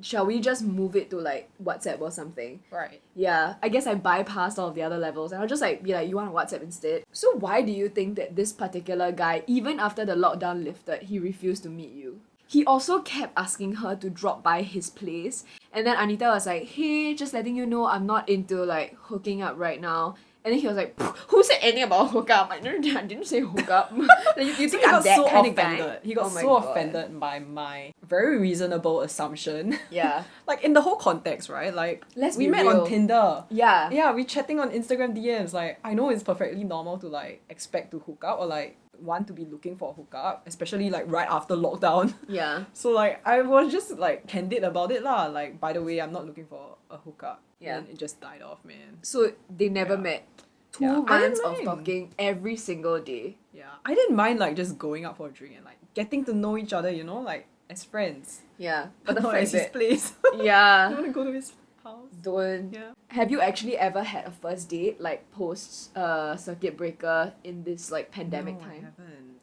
shall we just move it to like WhatsApp or something? Right. Yeah, I guess I bypassed all of the other levels and I'll just like be like, you want WhatsApp instead? So why do you think that this particular guy, even after the lockdown lifted, he refused to meet you? He also kept asking her to drop by his place, and then Anita was like, hey, just letting you know I'm not into like hooking up right now. And then he was like, who said anything about hook up? I didn't say hook up. you think I'm that kind of guy? He got so offended by my very reasonable assumption. Yeah. Like, in the whole context, right? Like, we met real. on Tinder. Yeah. Yeah, we chatting on Instagram DMs. Like, I know it's perfectly normal to like expect to hook up or like want to be looking for a hookup, especially like right after lockdown. Yeah. So like I was just like candid about it lah. Like, by the way, I'm not looking for a hookup. Yeah. And it just died off, man. So they never met. 2 Yeah, I months didn't of mind. talking every single day. Yeah, I didn't mind like just going out for a drink and like getting to know each other, you know, like as friends. Yeah, but the Not fact as his that place. I yeah, want to go to his house. don't. Yeah. Have you actually ever had a first date like post circuit breaker in this like pandemic No, I time? haven't.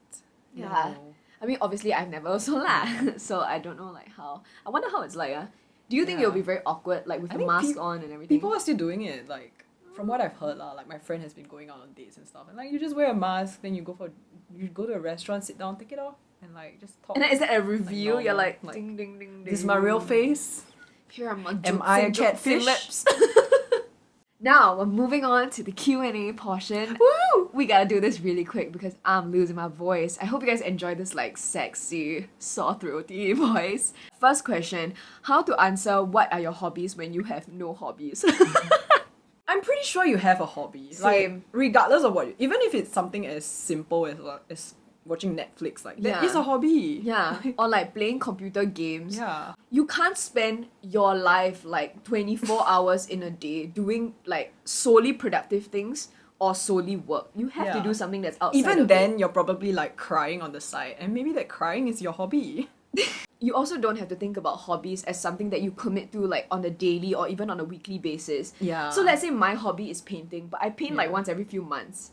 Yeah. No. I mean, obviously, I've never also lah, so I don't know like how. I wonder how it's like. Do you think Yeah. it'll be very awkward, like with I the think mask on and everything? People are still doing it. Like from what I've heard, lah, like my friend has been going out on dates and stuff, and like you just wear a mask, then you go to a restaurant, sit down, take it off, and like just talk. And then is that a reveal? normal, You're like, like, ding ding ding ding. This is my real face. Here I'm Am I a catfish? lips. Now we're moving on to the Q&A portion. Woo! We gotta do this really quick because I'm losing my voice. I hope you guys enjoy this like sexy, sore throaty voice. First question: how to answer what are your hobbies when you have no hobbies? I'm pretty sure you have a hobby. Same. Like regardless of what, even if it's something as simple as watching Netflix, like that Yeah. is a hobby. Yeah, or like playing computer games. Yeah. You can't spend your life like 24 hours in a day doing like solely productive things or solely work. You have to Yeah. do something that's outside Even of it. then, you're probably like crying on the side, and maybe that crying is your hobby. You also don't have to think about hobbies as something that you commit to like on a daily or even on a weekly basis. Yeah. So let's say my hobby is painting, but I paint like Yeah. once every few months.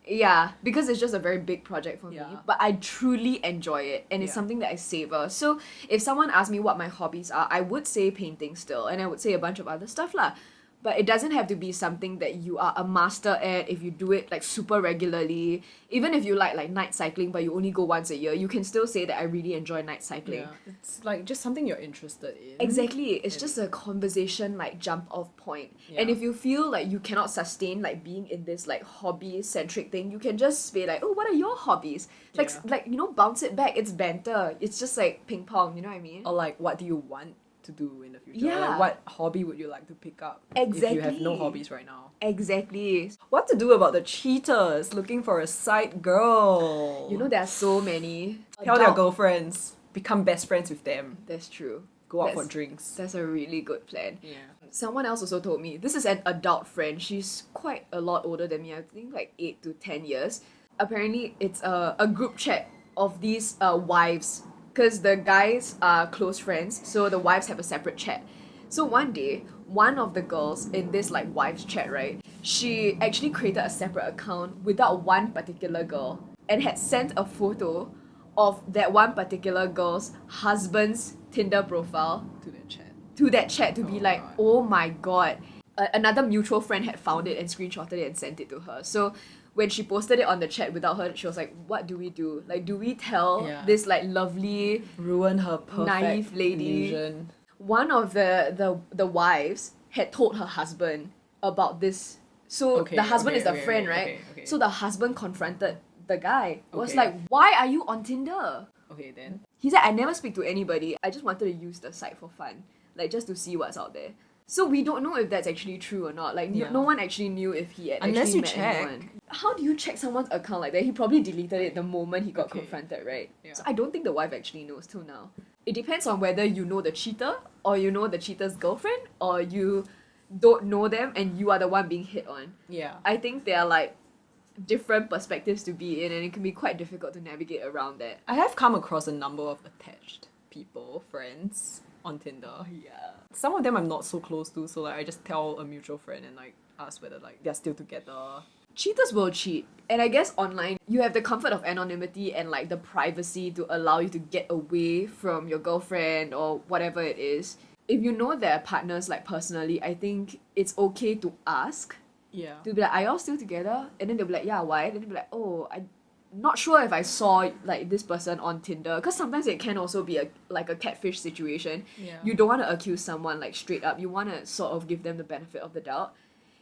Yeah, because it's just a very big project for me. Yeah. But I truly enjoy it and it's Yeah. something that I savor. So if someone asked me what my hobbies are, I would say painting still, and I would say a bunch of other stuff lah. But it doesn't have to be something that you are a master at if you do it like super regularly. Even if you like night cycling but you only go once a year, you can still say that I really enjoy night cycling. Yeah. It's like just something you're interested in. Exactly. It's And- just a conversation like jump off point. And Yeah. if you feel like you cannot sustain like being in this like hobby centric thing, you can just be like, oh, what are your hobbies? Like Yeah. like, you know, bounce it back. It's banter. It's just like ping pong, you know what I mean? Or like, what do you want to do in the future? Yeah. Like, what hobby would you like to pick up if you have no Exactly. hobbies right now? Exactly. What to do about the cheaters looking for a side girl? You know, there are so many. tell their adult- girlfriends, become best friends with them, That's true. go out for That's- drinks. That's a really good plan. Yeah. Someone else also told me, this is an adult friend. She's quite a lot older than me. I think like 8 to 10 years. Apparently, it's a group chat of these wives. Because the guys are close friends, so the wives have a separate chat. So one day, one of the girls in this like wives chat, right? She actually created a separate account without one particular girl and had sent a photo of that one particular girl's husband's Tinder profile To the chat. to that chat to be Oh like, God. oh my god. Another mutual friend had found it and screenshotted it and sent it to her. So when she posted it on the chat without her, she was like, what do we do? Like, do we tell Yeah. this like lovely Ruin her perfect Naive lady. illusion. one of the wives had told her husband about this. So Okay, the husband okay, is the okay, friend, okay, right? okay, okay. So the husband confronted the guy. Was Okay. like, why are you on Tinder? Okay, then. He said, I never speak to anybody. I just wanted to use the site for fun. Like, just to see what's out there. So we don't know if that's actually true or not. Like, Yeah. no one actually knew if he had Unless actually you met check. anyone. How do you check someone's account like that? He probably deleted it the moment he got Okay. confronted, right? Yeah. So I don't think the wife actually knows till now. It depends on whether you know the cheater, or you know the cheater's girlfriend, or you don't know them and you are the one being hit on. Yeah. I think there are like different perspectives to be in, and it can be quite difficult to navigate around that. I have come across a number of attached people, friends, on Tinder. Yeah. Some of them I'm not so close to, so like I just tell a mutual friend and like ask whether like they're still together. Cheaters will cheat. And I guess online, you have the comfort of anonymity and like the privacy to allow you to get away from your girlfriend or whatever it is. If you know their partners like personally, I think it's okay to ask. Yeah. To be like, are y'all still together? And then they'll be like, yeah, why? Then they'll be like, oh, I'm not sure if I saw like this person on Tinder. Because sometimes it can also be like a catfish situation. Yeah. You don't want to accuse someone like straight up. You want to sort of give them the benefit of the doubt.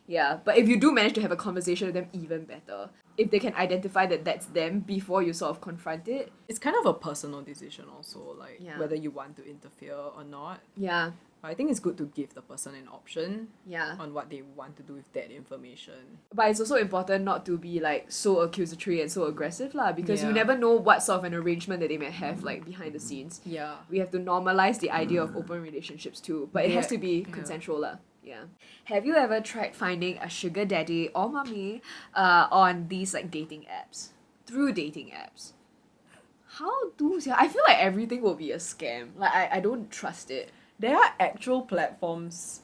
Yeah, but if you do manage to have a conversation with them, even better. If they can identify that that's them before you sort of confront it. It's kind of a personal decision also, like Yeah. whether you want to interfere or not. Yeah, But I think it's good to give the person an option yeah. on what they want to do with that information. But it's also important not to be like so accusatory and so aggressive lah, because you Yeah. never know what sort of an arrangement that they may have like behind the scenes. Yeah. We have to normalize the idea of open relationships too, but it has to be Yeah. consensual lah. Yeah. Have you ever tried finding a sugar daddy or mommy on these like dating apps? Through dating apps? How do I feel like everything will be a scam. Like I don't trust it. There are actual platforms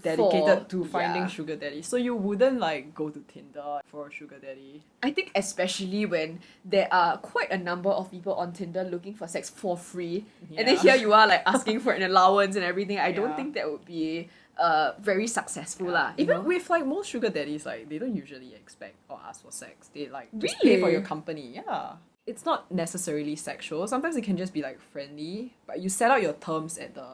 dedicated For- to finding yeah. sugar daddy. So you wouldn't like go to Tinder for a sugar daddy. I think especially when there are quite a number of people on Tinder looking for sex for free, and then Yeah. here you are like asking for an allowance and everything. I don't Yeah. think that would be very successful lah. Even with like most sugar daddies, like they don't usually expect or ask for sex. They like just Really? pay for your company. Yeah. It's not necessarily sexual. Sometimes it can just be like friendly, but you set out your terms at the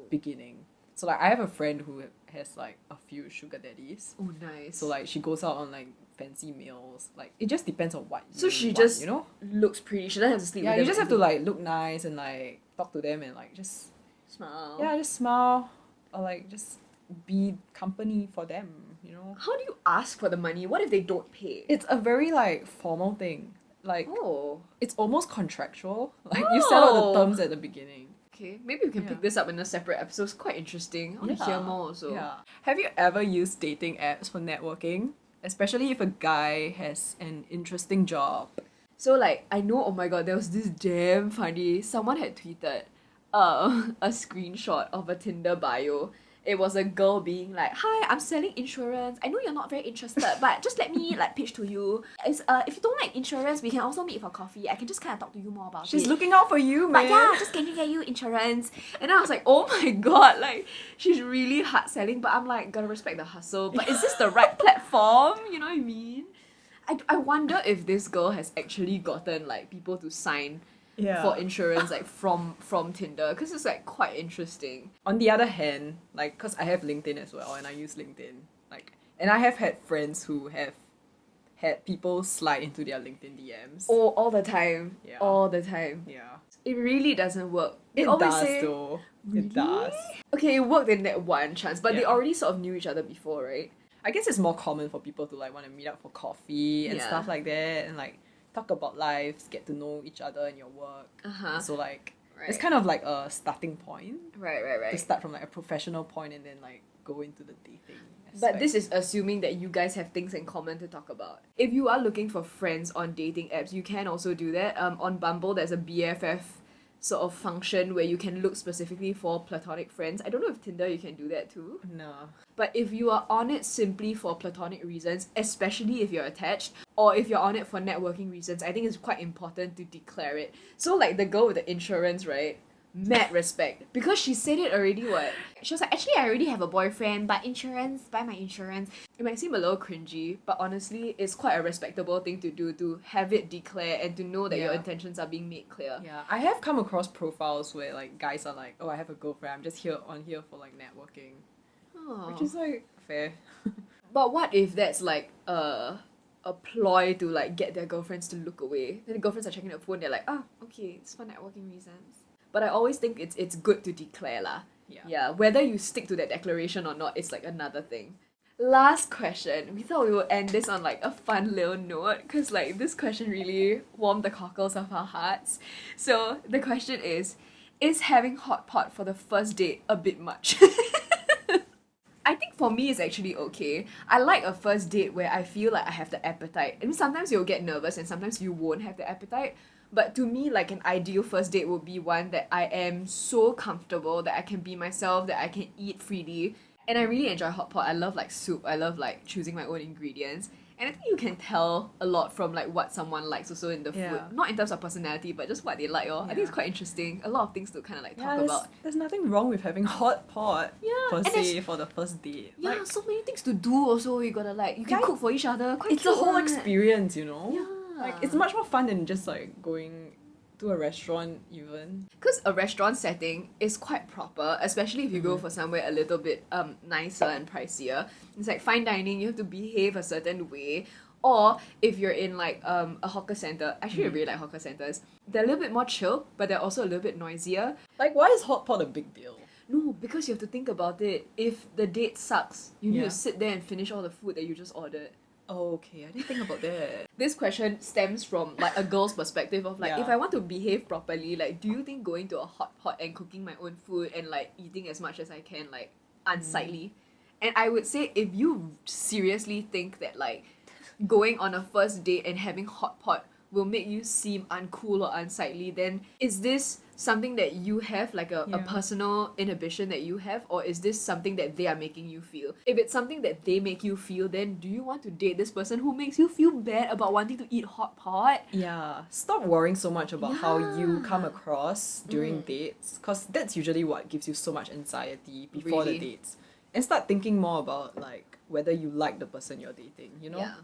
beginning. So like I have a friend who has like a few sugar daddies. Oh, nice. So like she goes out on like fancy meals. Like it just depends on what So you she want, just you know? looks pretty. She doesn't have to sleep Yeah, with you them just or have to anything. like look nice and like talk to them and like just Smile. yeah, just smile or like just be company for them, you know? How do you ask for the money? What if they don't pay? It's a very like formal thing. Like Oh. it's almost contractual. Like you set out Oh. the terms at the beginning. Okay, maybe we can pick Yeah. this up in a separate episode. It's quite interesting. I want to hear more also. Yeah. Have you ever used dating apps for networking? Especially if a guy has an interesting job. So like I know, oh my god, there was this damn funny. Someone had tweeted a screenshot of a Tinder bio. It was a girl being like, "Hi, I'm selling insurance. I know you're not very interested, but just let me like pitch to you. It's if you don't like insurance, we can also meet for coffee. I can just kind of talk to you more about She's it. looking out for you, man. But yeah, just can you get you insurance?" And I was like, oh my god, like she's really hard selling. But I'm like, gotta respect the hustle. But is this the right platform? You know what I mean? I wonder if this girl has actually gotten like people to sign Yeah. for insurance like from Tinder, because it's like quite interesting. On the other hand, like, because I have LinkedIn as well, and I use LinkedIn, like, and I have had friends who have had people slide into their LinkedIn DMs. Oh, all the time. Yeah. All the time. Yeah. It really doesn't work. They It always does, say, though. Really? It does. Okay, it worked in that one chance, but they Yeah. already sort of knew each other before, right? I guess it's more common for people to, like, want to meet up for coffee and Yeah. stuff like that, and, like, talk about lives, get to know each other and your work. Uh-huh. So, like, Right. it's kind of like a starting point. Right, To start from, like, a professional point and then, like, go into the dating aspect. But this is assuming that you guys have things in common to talk about. If you are looking for friends on dating apps, you can also do that. On Bumble, there's a BFF sort of function where you can look specifically for platonic friends. I don't know if Tinder you can do that too. No. But if you are on it simply for platonic reasons, especially if you're attached, or if you're on it for networking reasons, I think it's quite important to declare it. So like the girl with the insurance, right? Mad respect. Because she said it already, what? She was like, actually I already have a boyfriend, but insurance, buy my insurance. It might seem a little cringy, but honestly, it's quite a respectable thing to do, to have it declared and to know that your Yeah. intentions are being made clear. Yeah, I have come across profiles where, like, guys are like, oh, I have a girlfriend, I'm just here for, like, networking. Oh. Which is, like, fair. But what if that's like a ploy to like get their girlfriends to look away? Then the girlfriends are checking their phone, they're like, ah, okay, it's for networking reasons. But I always think it's good to declare lah. Yeah. Yeah, whether you stick to that declaration or not, it's like another thing. Last question. We thought we would end this on like a fun little note, because like this question really warmed the cockles of our hearts. So the question is having Hotpot for the first date a bit much? I think for me it's actually okay. I like a first date where I feel like I have the appetite. I mean, sometimes you'll get nervous and sometimes you won't have the appetite. But to me, like an ideal first date would be one that I am so comfortable, that I can be myself, that I can eat freely. And I really enjoy Hotpot. I love like soup. I love like choosing my own ingredients. And I think you can tell a lot from like what someone likes also in the food. Yeah. Not in terms of personality, but just what they like. I think it's quite interesting. A lot of things to kind of like talk there's, about. there's nothing wrong with having hot pot Yeah, per and se there's- for the first date. Yeah, Like, so many things to do also. You gotta like, you can Yeah, cook for each other. Quite it's a cute whole one. experience, you know? Yeah. Like, it's much more fun than just like going to a restaurant even. Because a restaurant setting is quite proper, especially if you go for somewhere a little bit nicer and pricier. It's like fine dining, you have to behave a certain way. Or if you're in like a hawker center, actually I really like hawker centers. They're a little bit more chill, but they're also a little bit noisier. Like, why is hot pot a big deal? No, because you have to think about it. If the date sucks, you need Yeah. to sit there and finish all the food that you just ordered. Oh, okay, I didn't think about that. This question stems from like a girl's perspective of like, Yeah. if I want to behave properly, like, do you think going to a hot pot and cooking my own food and like eating as much as I can, like, unsightly. And I would say if you seriously think that like going on a first date and having Hotpot will make you seem uncool or unsightly, then is this something that you have, like a personal inhibition that you have, or is this something that they are making you feel? If it's something that they make you feel, then do you want to date this person who makes you feel bad about wanting to eat Hotpot? Yeah, stop worrying so much about how you come across during dates, because that's usually what gives you so much anxiety before the dates. And start thinking more about like whether you like the person you're dating, you know? Yeah.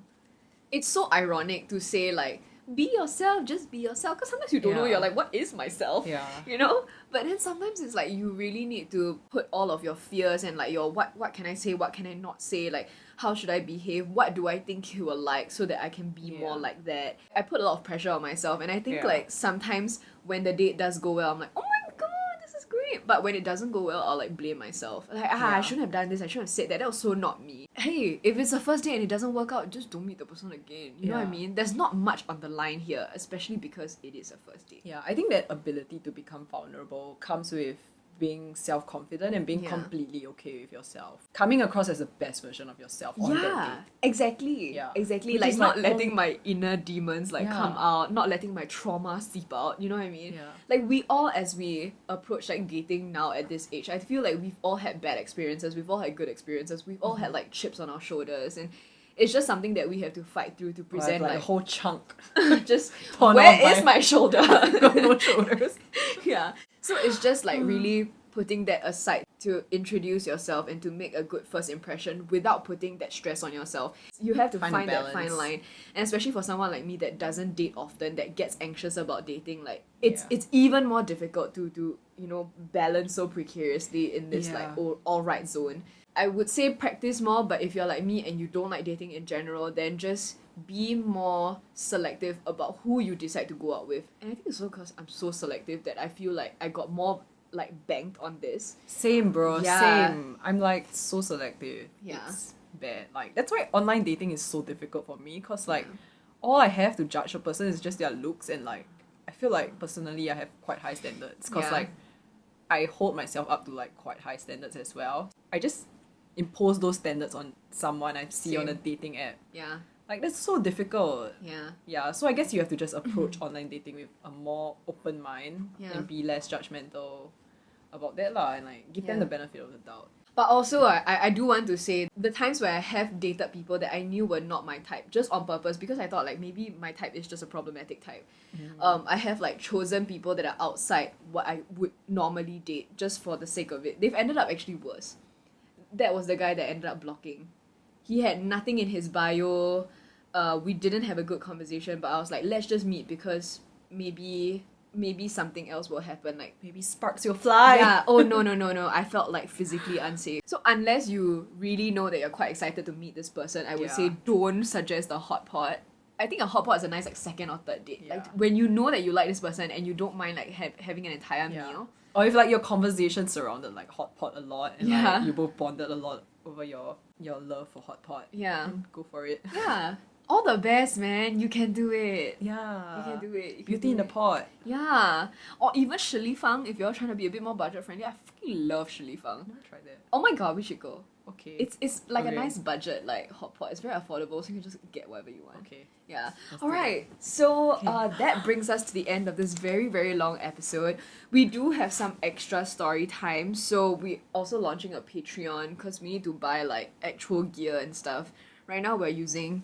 It's so ironic to say like, be yourself, just be yourself, because sometimes you don't know, you're like, what is myself? Yeah. You know? But then sometimes it's like you really need to put all of your fears and like your what can I say, what can I not say, like how should I behave, what do I think he will like, so that I can be more like that. I put a lot of pressure on myself, and I think like sometimes when the date does go well, I'm like, oh my god, this is great. But when it doesn't go well, I'll like blame myself. Like, I shouldn't have done this, I shouldn't have said that, that was so not me. Hey, if it's a first date and it doesn't work out, just don't meet the person again. You know what I mean? There's not much on the line here, especially because it is a first date. Yeah, I think that ability to become vulnerable comes with being self-confident and being completely okay with yourself. Coming across as the best version of yourself on that date. Exactly. Yeah. Exactly. Which Like is not like, letting my inner demons like come out, not letting my trauma seep out, you know what I mean? Yeah. Like we all, as we approach like dating now at this age, I feel like we've all had bad experiences, we've all had good experiences, we've all had like chips on our shoulders, and it's just something that we have to fight through to present like a whole chunk. Just Torn where off is my shoulder? Got no shoulders. Yeah. So it's just like really putting that aside to introduce yourself and to make a good first impression without putting that stress on yourself. You have to find that fine line. And especially for someone like me that doesn't date often, that gets anxious about dating, like it's even more difficult to you know, balance so precariously in this like all right zone. I would say practice more, but if you're like me and you don't like dating in general, then just be more selective about who you decide to go out with. And I think it's also because I'm so selective that I feel like I got more like banked on this. Same, bro. Same. I'm like so selective. Yeah. It's bad. Like that's why online dating is so difficult for me, because like all I have to judge a person is just their looks, and like I feel like personally I have quite high standards, because like I hold myself up to like quite high standards as well. I just impose those standards on someone I see on a dating app. Yeah. Like that's so difficult. Yeah. Yeah, so I guess you have to just approach online dating with a more open mind and be less judgmental about that lah, and like give them the benefit of the doubt. But also, I do want to say, the times where I have dated people that I knew were not my type, just on purpose, because I thought like maybe my type is just a problematic type. I have like chosen people that are outside what I would normally date just for the sake of it. They've ended up actually worse. That was the guy that ended up blocking. He had nothing in his bio. We didn't have a good conversation, but I was like, let's just meet because maybe something else will happen, like maybe sparks will fly. Yeah. Oh no. I felt like physically unsafe. So unless you really know that you're quite excited to meet this person, I would say don't suggest a Hotpot. I think a Hotpot is a nice like second or third date. Like when you know that you like this person and you don't mind like having an entire meal. Or if like your conversation surrounded like Hotpot a lot, and like you both bonded a lot over your love for Hotpot. Yeah. Go for it. Yeah. All the best, man. You can do it. Yeah. You can do it. Beauty in the pot. Yeah. Or even Shili Fang, if you're trying to be a bit more budget friendly. I fucking love Shili Fang. I've never tried that. Oh my god, we should go. Okay. It's like a nice budget like Hotpot. It's very affordable, so you can just get whatever you want. Okay. Yeah. Alright. So that brings us to the end of this very, very long episode. We do have some extra story time, so we also launching a Patreon because we need to buy like actual gear and stuff. Right now we're using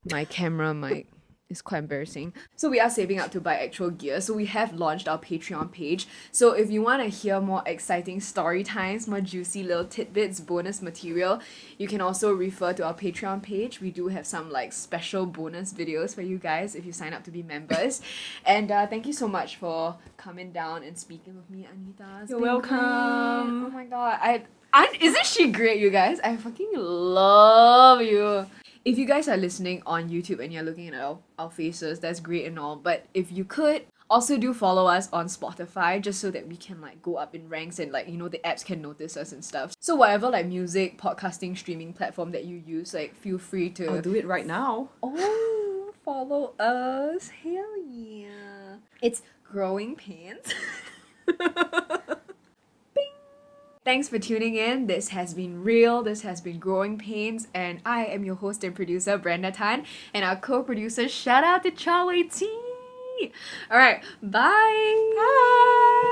my camera mic. It's quite embarrassing. So we are saving up to buy actual gear. So we have launched our Patreon page. So if you want to hear more exciting story times, more juicy little tidbits, bonus material, you can also refer to our Patreon page. We do have some like special bonus videos for you guys if you sign up to be members. And thank you so much for coming down and speaking with me, Anita. You're welcome. Great. Oh my god. Isn't she great, you guys? I fucking love you. If you guys are listening on YouTube and you're looking at our faces, that's great and all. But if you could, also do follow us on Spotify just so that we can like go up in ranks and like, you know, the apps can notice us and stuff. So whatever like music, podcasting, streaming platform that you use, like feel free to... I'll do it right now. Oh, follow us. Hell yeah. It's Growing Pains. Thanks for tuning in. This has been real. This has been Growing Pains, and I am your host and producer, Brenda Tan, and our co-producer, shout out to Chawei T. All right, bye. Bye.